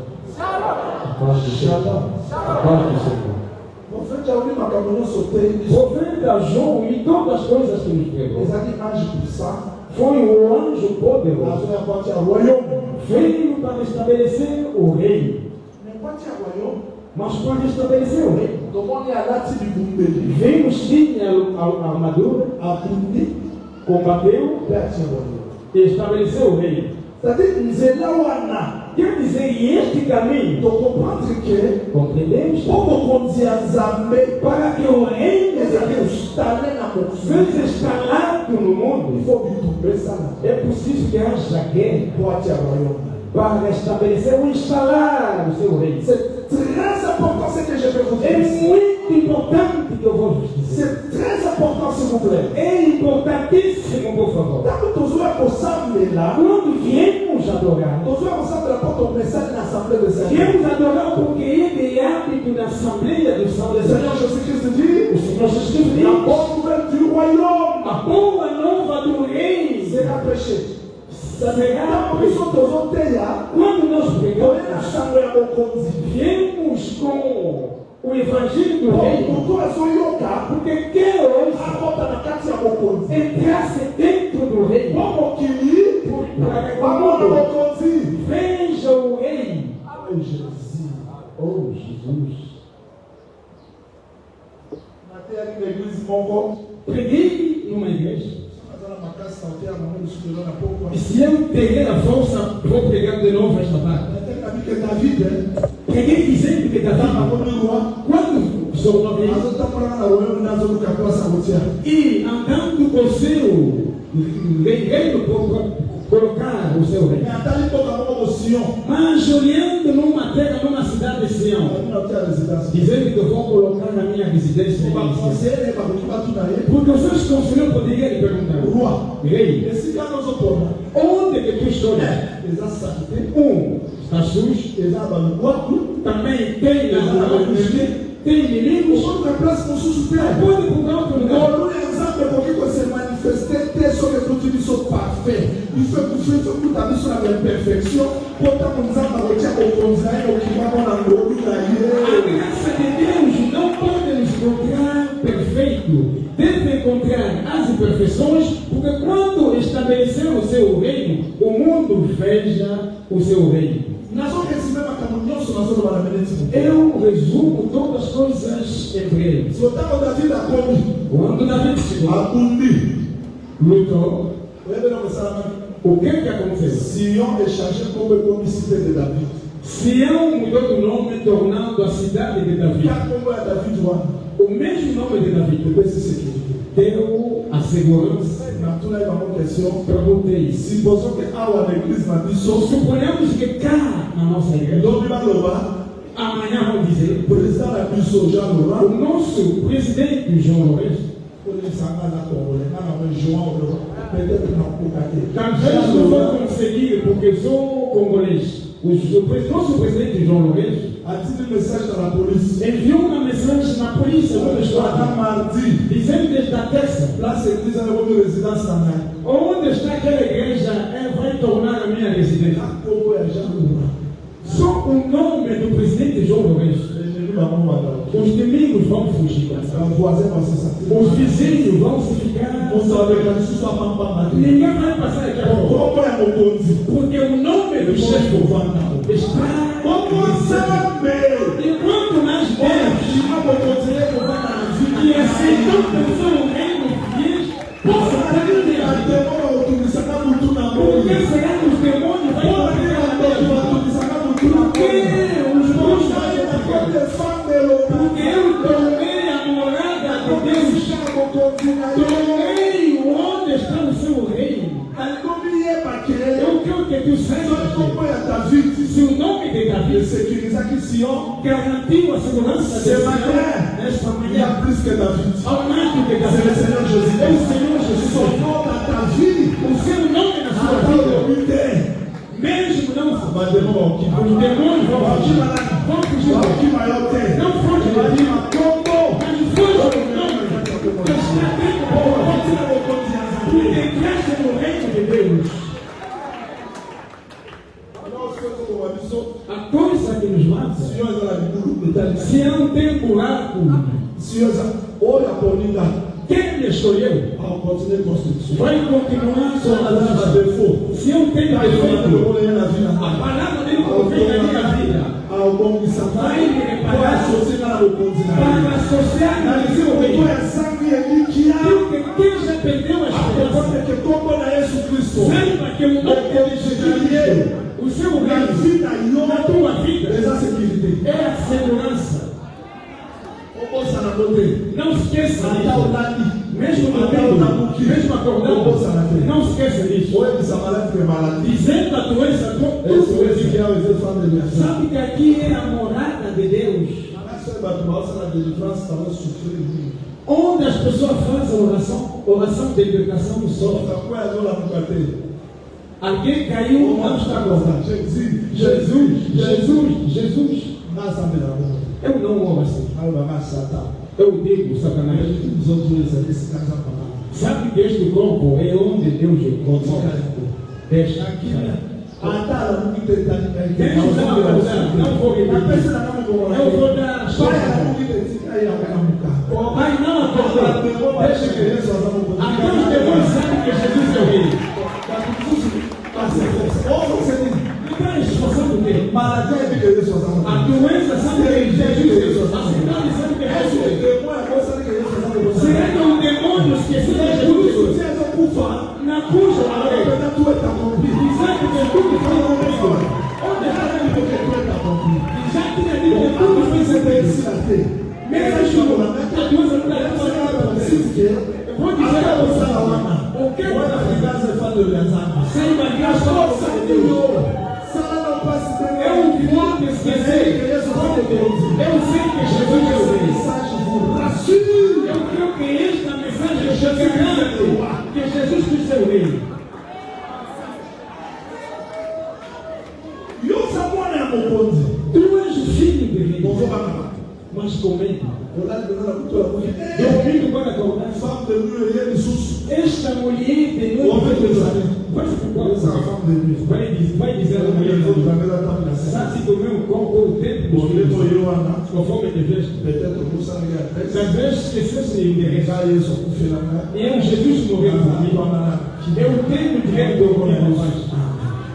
Profeta João e todas as coisas que nos pregou. Foi o anjo poderoso. Veio para estabelecer o reino. Mas para estabelecer o reino, veio, tinha a armadura, combateu e estabeleceu o reino. Quer dizer, e este caminho, compreendemos, para que o reino de Deus seja instalado no mundo, é preciso que haja guerra para estabelecer ou instalar o seu reino. É muito importante que eu vou vos dizer. É importantíssimo, por favor. Quando viemos adorar, viemos adorar porque ele é hábito na Assembleia do Senhor Jesus Cristo diz: a boa nova do reino será prêchée. Quando nós pregamos, viemos com o Evangelho do Reino, porque Deus entrasse dentro do reino, veja o rei. Oh Jesus. Preguei em uma igreja. E se eu peguei a força, vou pregar de novo esta parte. Preguei dizendo que Davi, quando sou uma vez, e andando com o seu reino, colocar o seu reino, mas olhando numa terra, numa cidade de Sião, dizendo que eu vou colocar na minha residência, porque os seus conselheiros poderiam lhe perguntar: rei, onde que tu estou? Está sujo, também tem inimigos, pode procurar outro lugar. A graça de feito deve encontrar as imperfeições, porque quando estabeleceu o seu reino, o mundo veja o seu reino. Eu resumo todas as coisas em breve. Quando David chegou, lutou, o que aconteceu? Sion est changé comme cité de David. Sião mudou o nome, tornando a cidade de David. O mesmo nome de David deu a segurança. Perguntei. Suponhamos que cá na nossa igreja, amanhã vamos dizer, o nosso presidente João Lourenço, talvez não vou conseguir, porque eu sou congolês. O nosso presidente João Lourenço enviou uma mensagem na polícia dizendo desde a terça, onde está aquela igreja, vai tornar a minha residência. Só o nome do presidente João Lourenço, os inimigos vão fugir, os vizinhos vão se ficar, ninguém vai passar aqui a pouco, porque o nome do chefe está. Enquanto nós Deus e aceitam o reino de Deus, possa ter porque será que os demônios vão bater a porque os bons porque eu tomei a morada de Deus, tomei onde está o seu reino. Eu quero que tu saibas se o nome de David garantiu a segurança de Sião nesta manhã, ao mais do que David, é o Senhor Jesus. O seu nome na sua vida, mesmo não os demônios vão fugir, não foge de ti, mas foge o nome que está dentro porque cresce no reino de Deus. A coisa que nos mata, se não tem buraco, quem me escolheu vai continuar só defeito. Se eu tenho defeito, a palavra dele confia na minha vida, vai me reparar para associar na seu reino. Porque quem já perdeu a esperança, saiba que o nome de Jesus, o seu reino, na tua vida, é a segurança. Não esqueça disso. Mesmo dormindo, mesmo acordando, não esqueça disso. Dizendo a doença, sabe que aqui é a morada de Deus, onde as pessoas fazem oração de libertação do sol. Alguém caiu, não está acordado. Jesus. Eu não oro assim. Eu digo, Satanás, sabe que este corpo é onde Deus encontra. Deixa aqui, não vou repetir. Eu vou dar a chance. Mas não acordou. Deixa que até os demônios sabem que Jesus é o rei. Está esforçando o quê? A doença sabe que Jesus é o sabe que é Jesus. Será que o demônio esqueceu de Jesus? Na cuja dizendo que tudo foi cumprido. Onde está ele? Já tinha dito que tudo foi cumprido. Mesmo a doença não está funcionando. Eu vou dizer a você o que sem banhar só eu vou esquecer. Eu sei que Jesus é o rei. Eu creio que esta mensagem chegando que Jesus Cristo é o rei. Tu és o filho de rei. Mas comenta. Dormindo quando acordar. Femme de nuit, rien de sous. Esta mulher de noite. Vai dizer a mulher de noite. Sabe se dormiu com o tempo dos filhos. Conforme te vejo. Talvez esquecesse de endereçar isso. E Jesus morreu por mim. Eu tenho direito de dormir com mais.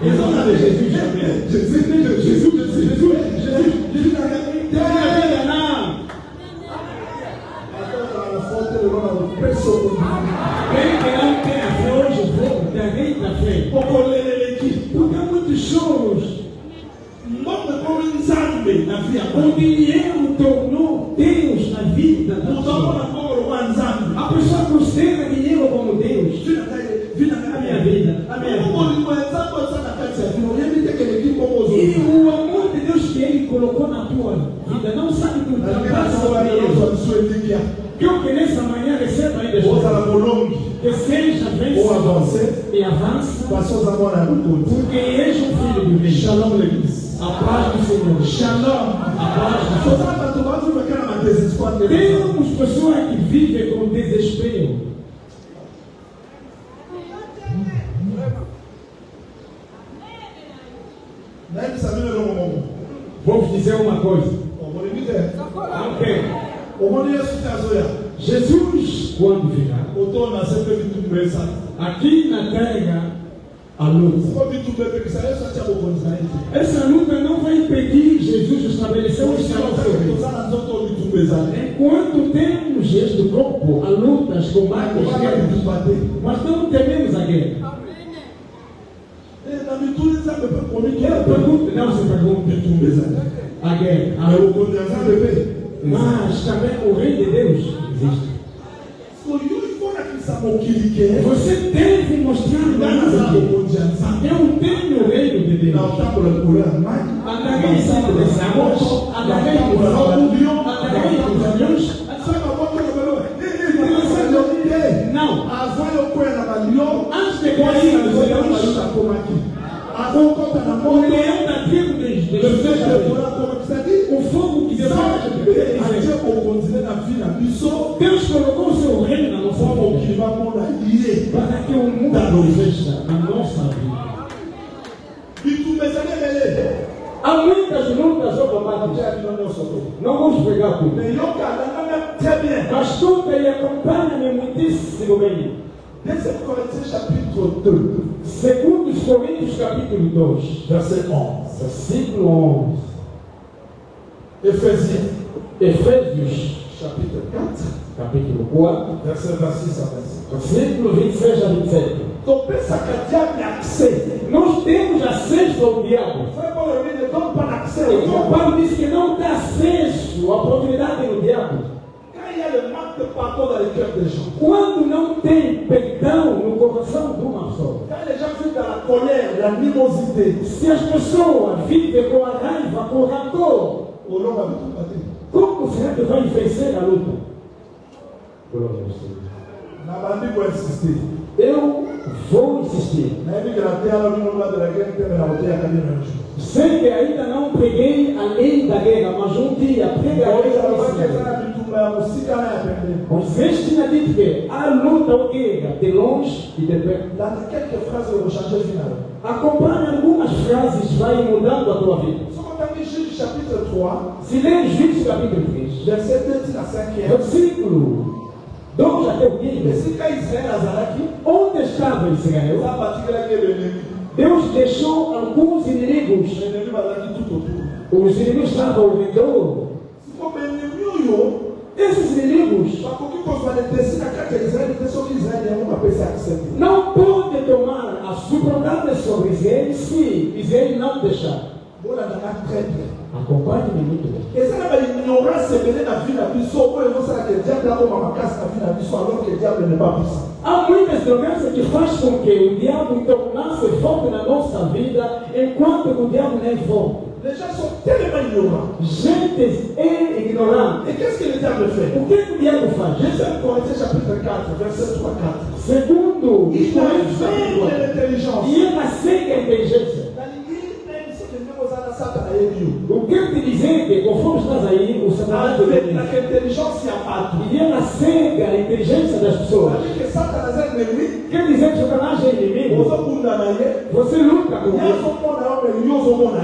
Exatamente, Jesus também. Jesus. Quem que não tem a fé hoje, tem a fé. Porque há muitos choros. O dinheiro tornou Deus na vida da pessoa. A pessoa considera dinheiro como Deus. A minha vida. E o amor de Deus que Ele colocou na tua vida não sabe do dinheiro. Que eu que nessa manhã receba ainda que seja vencedor e avança, porque és um filho de Deus. Shalom l'église. A paz do Senhor. Shalom. A paz do Senhor. Temos Temos pessoas que vivem com desespero. Vou vos dizer uma coisa. Ok. Jesus, quando virá, aqui na terra, a luta. Essa luta não vai impedir Jesus de estabelecer um sinal sobre enquanto temos este corpo, a lutas, combates, mas não tememos a guerra. Eu pergunto, não se pergunta a guerra. Mas também o Rei de Deus existe. Você deve mostrar eu tenho o reino de Deus. Andarei em cima das águas, andarei no fogo, andarei nos aviões. Não. Antes de cair nos aviões, o leão da tribo de o fogo que Deus colocou o seu reino na nossa vida para que o mundo veja a nossa vida. Há muitas lutas ou combates. Não vamos pegar tudo. Mas escuta e acompanha-me muitíssimo bem. 2 Coríntios chapitre 2. Segundo os Coríntios capítulo 2, Verset 11. versículo 11. Efésios Chapitre 4. capítulo 4, Verset 26 a 27. versículo 26 a 27. Donc, pensa que Dieu a accès. Nós temos acesso ao diabo. Frère Paul ne donne pas l'accès au Então diable. Paulo diz que não dá acesso à propriedade do diabo. Quand il y a le manque de pardon dans les cœurs des gens, Quando não tem perdão no coração de uma pessoa. quand les gens vivent dans la colère, l'animosité, Se as pessoas vivem com a raiva, com o rancor, au nom va tout battre. como será que vai vencer a luta? Glória ao Senhor. Na bande pour insister. Eu vou insistir. Na époque de la terre, le monde de la guerre, terre la hauteur, a gagné un jour. Sei que ainda não preguei a lei da guerra, mas um dia pregarei a lei. Vocês tinham dito que há luta ou guerra de longe e de perto. Dans quelques phrases, eu vou changer final. Acompanhe algumas frases, vai mudando a tua vida. Si on a mis Juge chapitre 3, Se ler Juízes capítulo 3, verset 2 à 5, versículo 2 até o 15, mais si quand Israël a aqui, onde estava Israel? ça a parti de la guerre de l'ennemi. Deus deixou alguns inimigos. L'ennemi va là tout autour. Os inimigos estavam ao redor. Si on met l'ennemi, Esses inimigos mas por que você vai descer na casa de Israel e pessoa de Israel é uma pessoa que sempre. não podem tomar a supremacia sobre Israel se Israel não deixar. Voilà, dans la traite. Acompanhe-me muito bem. Et ça va ignorance mener la vie la plus sauve. Et vous savez que le diable a comme ma casse la vie la plus sauve alors que le diable n'est pas puissant. Há muitas doenças que fazem com que o diabo tornasse forte na nossa vida, enquanto o diabo não é forte. Les gens sont tellement ignorants. Gente é ignorante. Et qu'est-ce que le diable fait? O que o diabo faz? 2 Corinthiens chapitre 4, verset 3 4. Segundo, Il aveugle l'intelligence. e ele cega a inteligência. O que eu te dizer que conforme estás aí, o Satanás te Avec la inteligência à pato. Il y a la cega, a inteligência das pessoas. C'est-à-dire que Satan é inimigo. Quer dizer que Satanás é inimigo. Você luta com ele.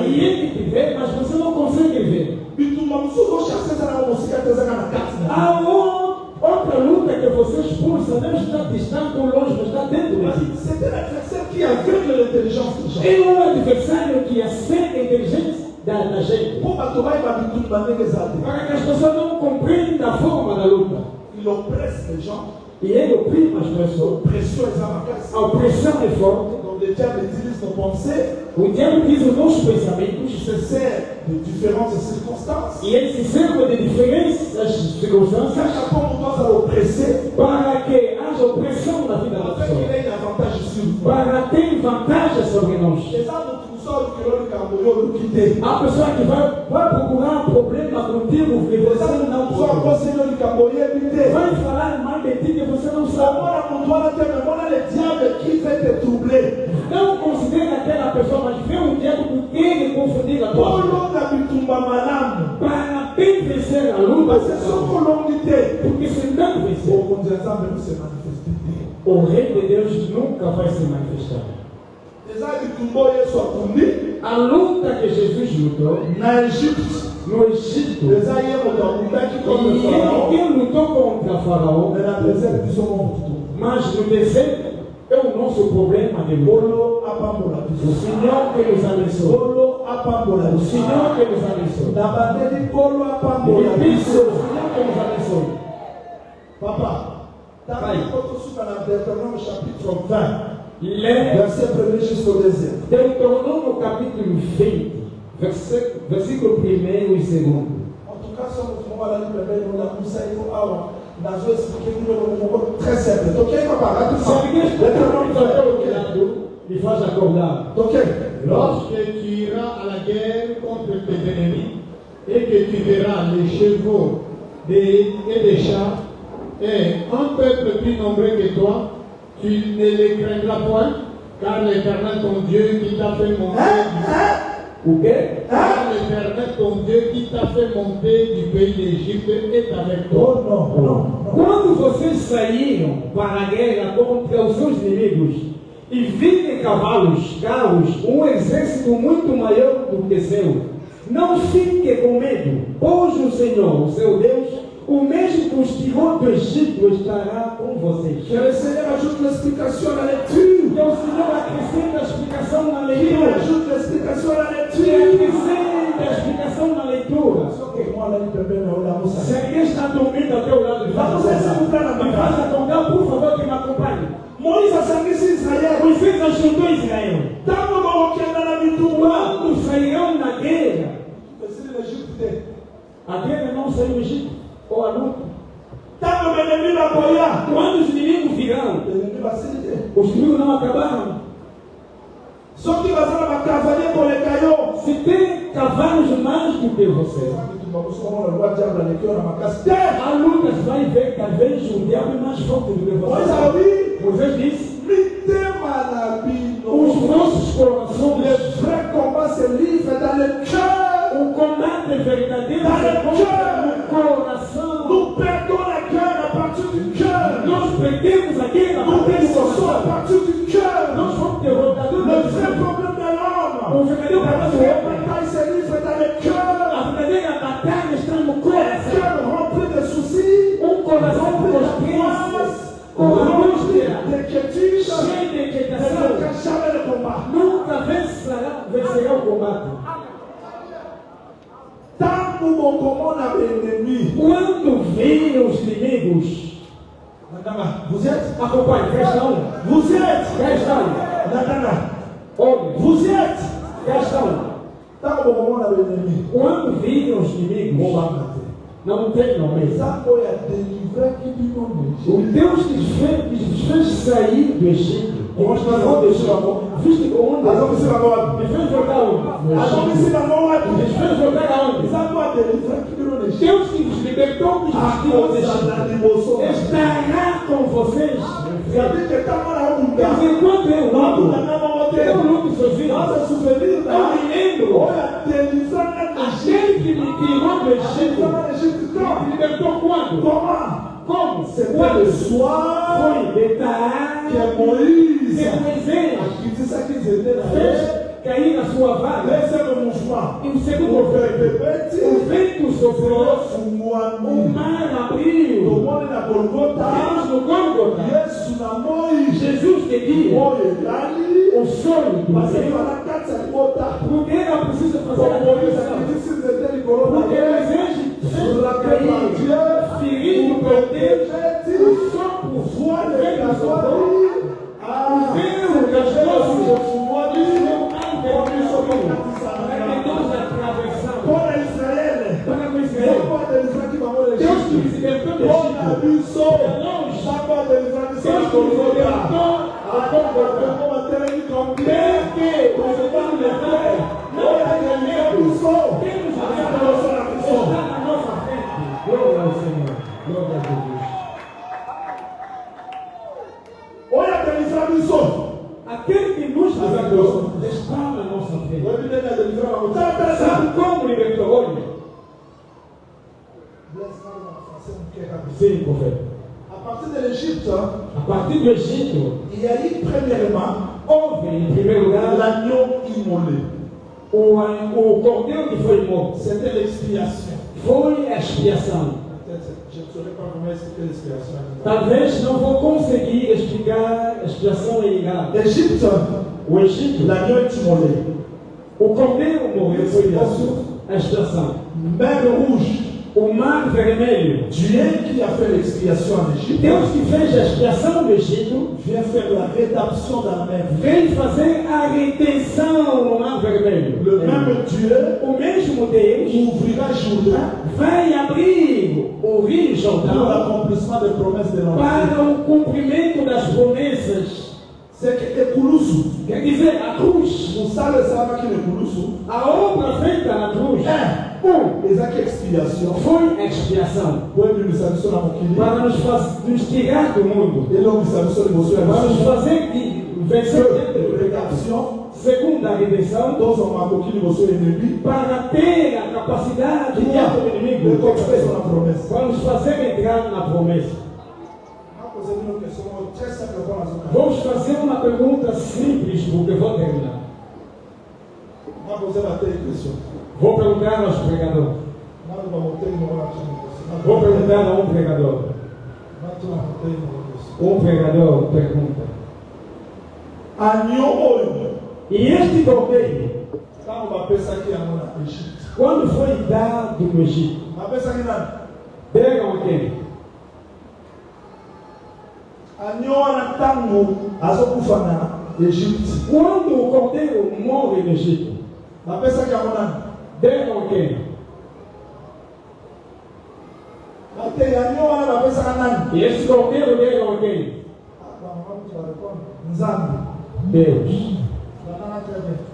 E ele te vê, mas você não consegue ver. Há outra luta que você expulsa, não está distante ou longe, mas está dentro de ti. É um adversário que acende a inteligência da gente. Para que as pessoas não compreendam a forma da luta. Il oppresse les gens. E ele oprime as pessoas. A opressão é forte. Donc le diable utilise nos pensées. O diabo utiliza os nossos pensamentos. Il se sert de différentes circonstances. E ele se serve de diferentes circunstâncias. Para que haja opressão na vida da pessoa. Para ter vantagem sobre nós. A pessoa que vai procurar um problema contigo que você não pode. Vai falar mal de ti que você não sabe. Não considera aquela pessoa, mas vê um diabo que quer confundir a tua vida. Para bem vencer a luta, porque se não vencer, o rei de Deus nunca vai se manifestar. A luta que Jesus lutou no Egito, e ele lutou contra Faraó, mas no deserto é o nosso problema de bolo. O Senhor que nos abençoe. O Senhor que nos abençoe. E isso, o Senhor que nos abençoe. Papa, Pai. Deutéronome chapitre 20. Verset 1 jusqu'au 2e. Deuteronômio capítulo 20, versículo 1 e 2. En tout cas, si on va aller dans la conseil, nós vamos expliquer um très simple. Toquei uma parada, Se alguém está olhando, me faz acordar. toquei. Lorsque tu iras à la guerre contre tes ennemis et que tu verras les chevaux et des chars et un peuple plus nombreux que toi, tu ne les craindras point, car l'Éternel ton Dieu qui t'a fait monter O quê? car l'Éternel ton Dieu qui t'a fait monter du pays d'Égypte est avec toi. Oh não, não. Quando vocês saíram para a guerra contra os seus inimigos e virem cavalos, carros, um exército muito maior do que seu, não fique com medo, pois o Senhor, o seu Deus, o mesmo que os tirou do Egito, estará com vocês. Que o Senhor ajude na explicação na leitura. Que o Senhor acrescente a explicação na Que leitura. ajude na explicação na Que leitura. acrescente a explicação na leitura. Só que uma lá também não olha a moça. Se alguém está dormindo ao teu lado, me faz acordar, por favor, que me acompanhe. Moisés sangue Israel. Moisés ajudou Israel. Tava colocando na mitumba. Quando sairão na guerra, Esse Egito. a guerra não saiu do Egito, ou a luta. Tava o inimigo apoiar. Quando os inimigos virão, O inimigo vai se ligar. os inimigos não acabaram. Só que vai ser uma cavalinha com ele caiu. Se tem cavalos mais do que você, a luta vai ver talvez o diabo é mais forte do que você. Moisés disse: os nossos corações, o combate verdadeiro é no coração. Nós perdemos a guerra a partir do coração. Nós fomos derrotadores. O verdadeiro problema do homem, a verdadeira batalha está no coração. Um coração com crenças, com angústia, cheio de inquietação, nunca vencerá o combate. Quando vêm os inimigos, Vous êtes, acompanhe, questão. vous êtes, Questão. Natana, Homem, vous êtes. questão. Tá bom, vamos lá, meu inimigo. Quando virem os inimigos, não tem nome. O Deus que fez sair do Egito, viste com onde? Me fez voltar onde? Me fez voltar aonde? Deus que os libertou dos Egito estará com vocês. Mas enquanto eu luto sozinho, eu me lembro. Aquele que me tirou do Egito, me libertou quando? Como? C'était le soir Foi de tarde que Moïse que Moisés a dit ça qu'ils étaient là. fez cair na sua vaga. Deuxième mouvement. E o segundo O vento soprou, o mar abriu. Deus no Gólgota, Jesus queria o sonho do Senhor. Porque era preciso fazer a conversão. Porque o exército cair, ferido por Deus, o sopro, o vento soprou, o vento gastou-se, o Para Israel, Deus que se libertou do Egito, Deus que se libertou Glória ao Senhor, glória a Jesus. Olha a televisão. Aquele que nos libertou está na nossa frente. Sabe como libertou? Olha. Sim, profeta. A partir de l'Égypte, A partir do Egito, il y a eu premièrement houve, em primeiro lugar, l'agneau immolé. o cordeiro que foi morto. C'était l'expiation. Foi a expiação. Je ne saurais pas comment expliquer l'expiation. Talvez não vou conseguir explicar a expiação em lugar. L'Égypte, O Egito, l'agneau est immolé. o cordeiro morreu, foi a expiação. Mer rouge, O mar vermelho. Dieu qui a fait l'expiation en Égypte, Deus que fez a expiação no Egito, vient faire la rédemption dans la mer. vem fazer a retenção no mar vermelho. Le même Dieu O mesmo Deus ouvrira Jourdain vai abrir o rio pour Jordão l'accomplissement des promesses de l'Ancien. para o cumprimento das promessas. C'est que Ekulusu, Quer dizer, a cruz, vous savez ça qui est Ekulusu, a obra feita na cruz, Exato expiation. foi a expiação para nos tirar do mundo, para nos fazer vencer dentro. Segunda a redenção, para ter a capacidade de diante do inimigo, para nos fazer entrar na promessa. Vamos fazer uma pergunta simples, porque vou terminar. Vou perguntar aos pregadores. Vou perguntar a um pregador. Um pregador pergunta. E este cordeiro, quando foi dado no Egito, deram a quem? Quando o cordeiro morre no Egito, deram a quem? E esse cordeiro deram a quem? Deus.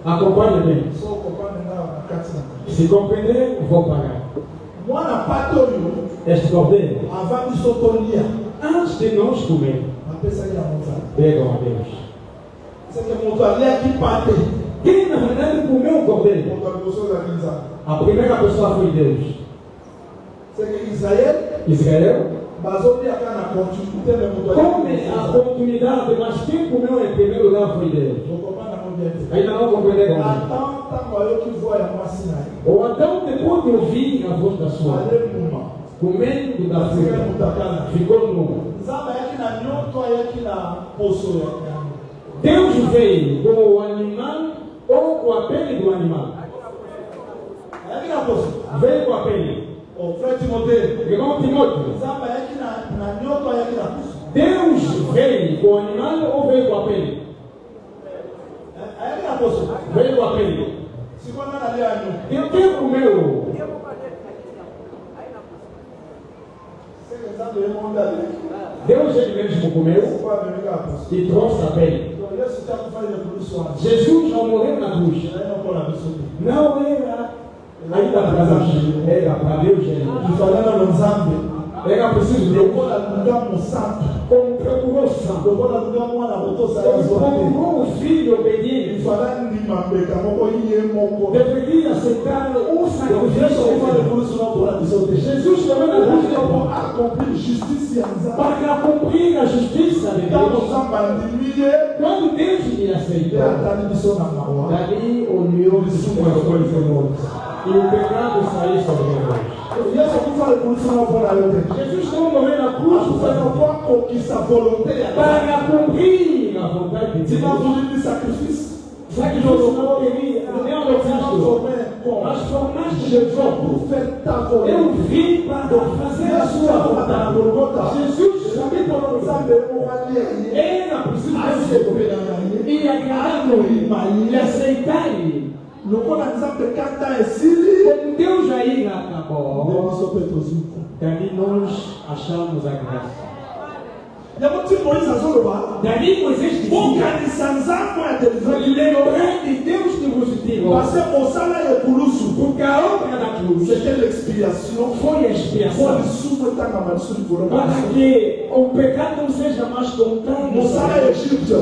Acompanhe bem. Se compreender, vou pagar. Este cordeiro, antes de nós comer, deram a Deus. Quem na verdade comeu o cordeiro? A primeira pessoa foi Deus. Israel come a oportunidade, mas quem comeu em primeiro lugar foi Deus. Ainda não compreenderam. Ou então depois de ouvir a voz da sua, comendo da fruta, ficou nu. Deus veio com o animal ou com a pele do animal? Veio com a pele. Irmão Timóteo, Deus veio com o animal ou veio com a pele? Veio com a pele. Quem comeu? Deus ele mesmo comeu e trouxe a pele. Jesus não morreu na cruz. Não era ainda para Deus. Era para Deus. Era preciso lokola luka mosantu, procurou o santo. lokola luka mwana kotosala Ele zwa te. procurou o filho obediente. Ifala ndima mbeka moko ye moko. Deveria aceitar um sacrifício. Jesus também na cruz Pour accomplir justice ya Nzambe. para cumprir a justiça de Ntango Deus. Nzambe andimi ye, Quando Deus lhe nde aceitou, atali biso na mawa. dali olhou os corações e o pecado saiu sobre nós. Yesu akufa likulisa na mpona yo te. Jesus não morreu na cruz Akufaka po akokisa volonté ya Nzambe. para cumprir a vontade de Tina Deus. voulu du sacrifice. Sacrifício não queria, não Cristo. Mas formaste de fogo. Pour faire ta volonté. Eu vim para fazer a sua vontade. Jesus Jamais pour Nzambe moralie ye. era preciso Asepela na ye. e agradar-lhe e aceitar-lhe. Lokola Nzambe kata esili. Como Deus já ia Nde acabou, biso pe tozwi. dali nós achamos a graça. Yango ti Moïse azoloba. Dali Moisés dizia: Bokanisa Nzambe ya délivrance. lembrei de Deus que vos tirou, Parce que mosala ekulusu. porque a obra da cruz C'était l'expiation. foi a expiação Pour lisumu etangama lisusu likolo na para biso. que o pecado não seja mais contado. Mosala ya Égypte.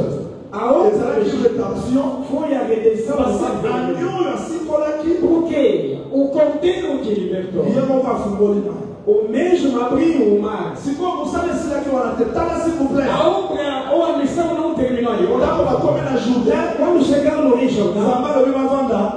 A obra Ezalaki rédemption. foi a redenção do Parce que Salvador. agneau oyo asikolaki. Porque o cordeiro te libertou. Ye moko afungoli na. O mesmo abriu o mar. Sikoyo mosala esilaki wana te. Tala s'il vous plaît. A obra ou a missão não terminou ali. Ntango bakomi na Jourdain, Quando chegaram no Rio Jordão, Nzambe alobi bavanda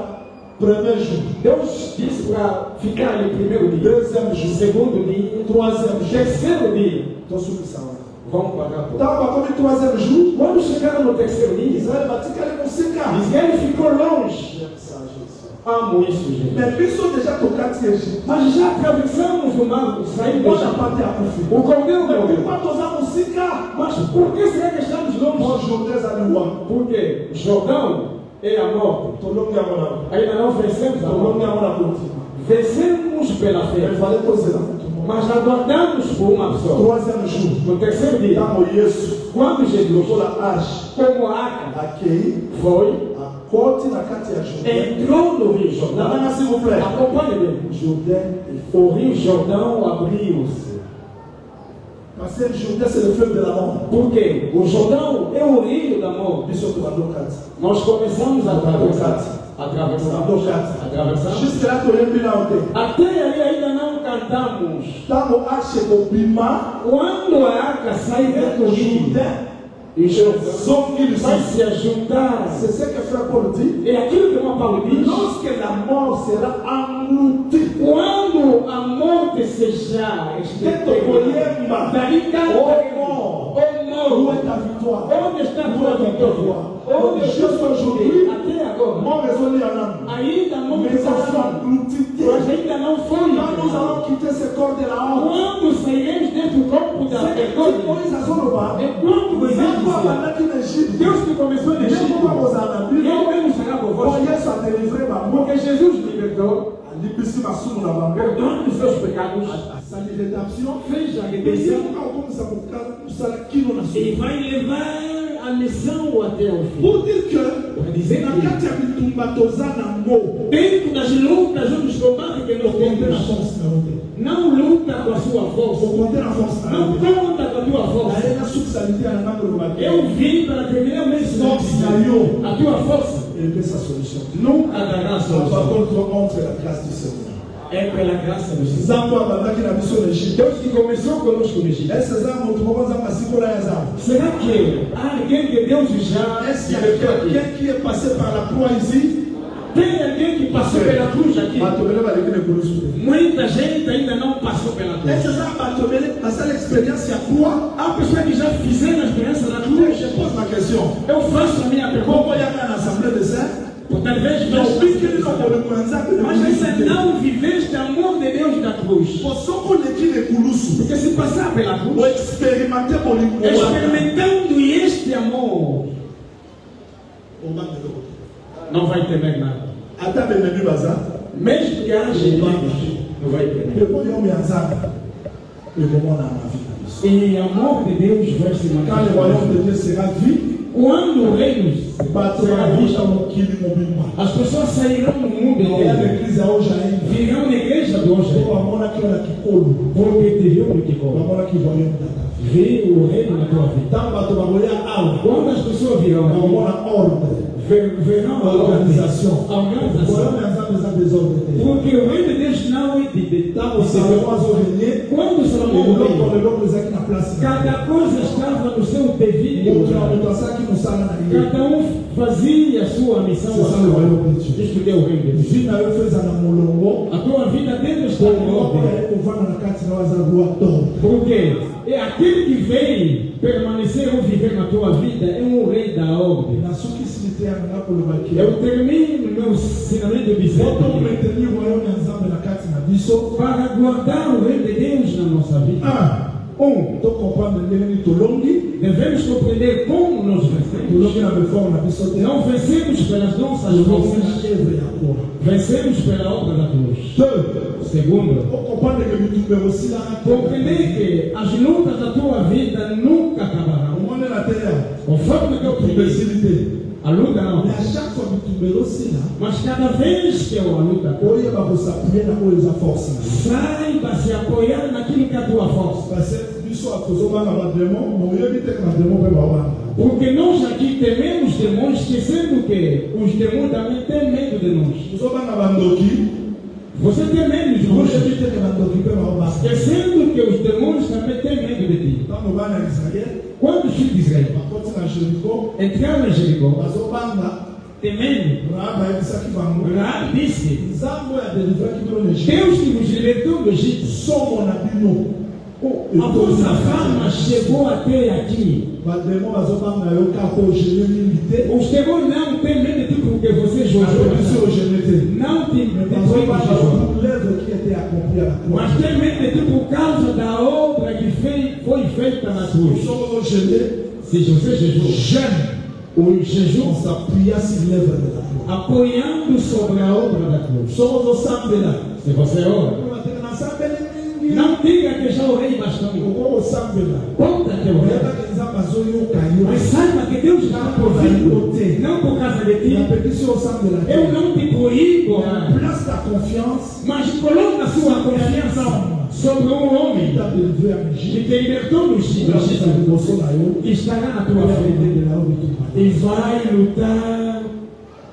premier jour, Deus disse para ficar ali primeiro dia, deuxième jour, segundo dia, troisième jour. terceiro dia. Tosukisa wana. Vamos pagar por. Ntango bakomi troisième jour, Quando chegaram no terceiro dia, Israël batikali mosika. Israel ficou longe. J'aime ça, Jésus. Amo isso, gente. Mais biso déjà tokati Égypte. Mas já atravessamos o mar, saímos do Mwana Egito. pate akufi. O cordeiro Mais morreu. pourquoi toza mosika? Mas por que será que estamos longe? Mon Jourdain ezali wana. Porque Jordão é a morte. Tolongi yango na. Ainda não vencemos a Tolongi morte. yango na kotima. Vencemos pela fé. Il fallait poser la photo. Mas aguardamos por uma pessoa. Troisième jour, No terceiro dia, ntango Yesu quando Jesus, lokola age como Arca, akei foi, akoti na kati ya Jourdain. entrou no Rio Jordão. Nana s'il vous plaît. Acompanhe bem. Jourdain est O Rio Jordão abriu-se. parce que Jourdain c'est le fleuve de la mort. Porque o Jordão é o rio da morte. Biso tobando kati. Nós começamos a atravessar. Tobando kati. Atravessamos. Jusque là toyembi na te. Até ali ainda não cantamos. Ntango age ekobima Quando a arca sai do rio, Jourdain e Jordão zongi vai lisusu. se ajuntar. C'est ce que frère Paul dit. É aquilo que o Paulo diz. Lorsque la mort sera engloutie. Quando a morte seja Tokoyemba. dali canta Oh mort. o Où morto. est ta victoire? Onde está a tua vitória? Onde Juste aujourd'hui, até agora? mort résolu en âme. Ainda não Mais ça sera englouti. mas ainda não foi. Quand nous allons quitter ce corps de la honte, Quando sairemos dentro do corpo da c'est que vergonha, Moïse azoloba. é quando Moisés Nzambe dizia, abandaki na Égypte. Deus que começou no Ye moko Egito, akozala na bino. eu mesmo será Po convosco. Yesu adelivre bango. Porque Jesus libertou, Alibisi masumu na bango. perdoando os seus pecados, Asali rédemption. fez a Ye redenção moko akomisa kosala kino na e solo. vai levar a missão até o fim. Pour dire que Para dizer na que kati ya bitumba toza na ngo. dentro das lutas, nos combates que nós Okonte na temos, force na yo te. não luta com a sua força, Okonte na force na yo não te. conta com a tua força. Naye nasukisalité ya nanga koloba te. Eu vim para terminar meu Force na yo. A tua força Epesa solution. nunca dará Par solução. contre, entre la grâce du Seigneur. É pela graça do Senhor. Nzambe abandaki na biso na Égypte. Deus que começou conosco no Egito. Est-ce que eza moto moko nzambe asikola ya nzambe? Será que há alguém que Deus já Est-ce qu'il y a libertou aqui? quelqu'un qui est passé par la croix ici? Tem alguém que passou pela cruz aqui? Bato bele baleki na ekulusu te. Muita gente ainda não passou pela Est-ce cruz. que eza bato bele basala expérience ya croix? Há pessoas que já fizeram a experiência da Je cruz. pose ma question. Eu faço a minha pergunta. Koko yaka na assemblée de saints? Talvez Obikeli na bolingo ya nzambe na mas ainda ekulusu te. não viveste o amor de Deus da cruz. Po soko oleki na ekulusu, Porque se passar pela cruz, oexperimente bolingo wana. experimentando este amor, Obanga eloko te. não vai temer nada. Ata bememi baza, Mesmo que haja inimigos, não vai temer. mpe po yomi ya nzambe ekomona na vie na biso. biso. E o amor de Deus vai se Quand le royaume manifestar. de Dieu sera vu, Quando o reino bato será na visto, vista mokili mobimba. as pessoas sairão do mundo Oya inteiro, l'église ya hoje ainda. virão na igreja de hoje, Po bamona ki wana kikolo. porque te viu no que come. Bamona ki royaume da ta vie. Viu o reino na tua vida. Tant bato bakoya awa. Quando as pessoas virão aqui, Bamona ordre. verão a Organisation. a organização. Royaume ya Nzambe eza désordre te. Porque o reino de Deus não é de Tant Salomon azovenir, Quando Salomão eloko veio, leloko ezalaki na place na ye. cada coisa estava no seu devido Moto na lugar. moto asalaki mosala na ye. Cada um fazia a sua missão. C'est ça le royaume de Dieu. Isto é o reino de Deus. Vi na yo fo eza na molongo. A tua vida deve estar em Eloko ordem. ya ye kovanda na kati na yo aza roi d'ordre. Porque é aquele que vem permanecer ou viver na tua vida é um rei da ordem. Na soki silite ya nanga kolobaki. Eu termino meu ensinamento dizendo Poto que maintenir royaume ya Nzambe na kati na biso. para guardar o reino de Deus na nossa vida, To comprendre ndenge nini tolongi. devemos compreender como nós vencemos. Tolongi na befort na biso te. Não vencemos pelas nossas Tolongi forças, na œuvre ya kwa. vencemos pela obra da cruz. Deux. Segundo, To comprendre que bitumbe osilaka te. compreender que as lutas da tua vida nunca acabarão. Omone na te ya. Conforme que eu Bitumbe prometi, esili a luta não. Mais à chaque fois bitumbe osila, Mas cada vez que eu a luta, oyeba kosapuye na oyo eza force na ye. saiba se apoiar naquilo que é a tua força. Parce que biso tozobanga bademon, mais oyebi te ke bademon mpe bawanga. Porque nós aqui tememos demônios, esquecendo que os demônios também têm medo de nós. Tozobanga bandoki, Você tem medo de nós, oyebi te ke bandoki mpe baobanga. esquecendo que os demônios também têm medo de ti. Ntango bana ya Israele Quando os filhos de Israel bakoti na Jeriko, entraram em Jericó, bazobanga, temendo, Rahab ayebisaki bango, Raab disse: Nzambe oyo adelivraki bino na Egypte, Deus que vos libertou do Egito, somo na bino. a vossa fama chegou até aqui. Bademon bazobanga yo kaka ogene mingi te, Os demônios não têm medo de ti porque você apebiso jogou. ogene te. Não te Mais medo bazobanga de yo pour l'œuvre qui était accomplie à la croix. mas tem medo de ti por causa da obra que foi feita na cruz. Somo ogene, Se você jejuou, jeune, o jejum on s'appuya sur l'œuvre de la croix. apoiando sobre a obra da cruz. Somo osambela, Se você ora, nasambeli mingi, não diga que já orei bastante. oko osambela. Conta que eu orei. Oyebaki Nzambe azoyoka yo. Mas saiba que Deus está por vir. Não por causa de ti. Napekisi osambela te. Eu não te proíbo orar. Place ta confiance, Mas coloca sua confiança sobre um homem t'a délivré en que Égypte. te libertou do Egito, Grâce à liboso na yo, que estará na tu tua as frente. de la vie tout E vai lutar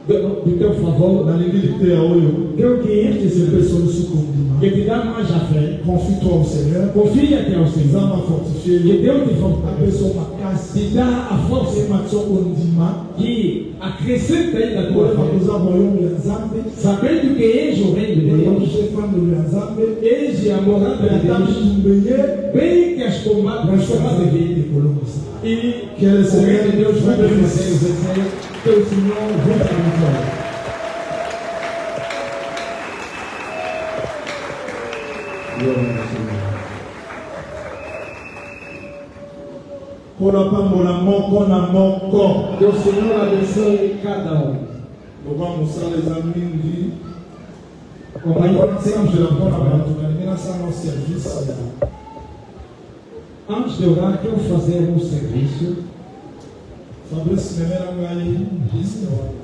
do teu favor. nalingi liteya oyo Creo que este epesa serviço biso kondima. que te dá mais a fé. Confie-toi au Seigneur. Confia-te ao Senhor. Nzambe afortifie Que yo, Deus te fortaleça. apesa makasi, Te dá a força ema tio kondima. que acrescenta ainda a tua Oyeba fé. koza royaume ya Nzambe, Sabendo que eis o reino de oyeba Deus, kosefandelo ya Nzambe, eis a morada de ata Deus, bitumbe ye, bem que as combate de vida. ekolongisa. E Que le o Seigneur reino de Deus vai nous vencer, bénisse. vencer. Que o Senhor venha para nós. mpona pambola moko na moko. Que o Senhor abençoe cada um. Loba mosala eza mingi, Como aí mpona nsambela mpona bato nalingi nasala service ya antes de orar, quero fazer um serviço. Fabrice memela ngai liste wana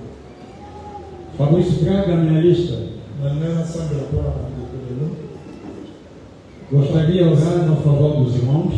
Fabrício, traga a minha lista. nalingi nasambela mpona bandeko lelo. Gostaria de orar no favor dos irmãos.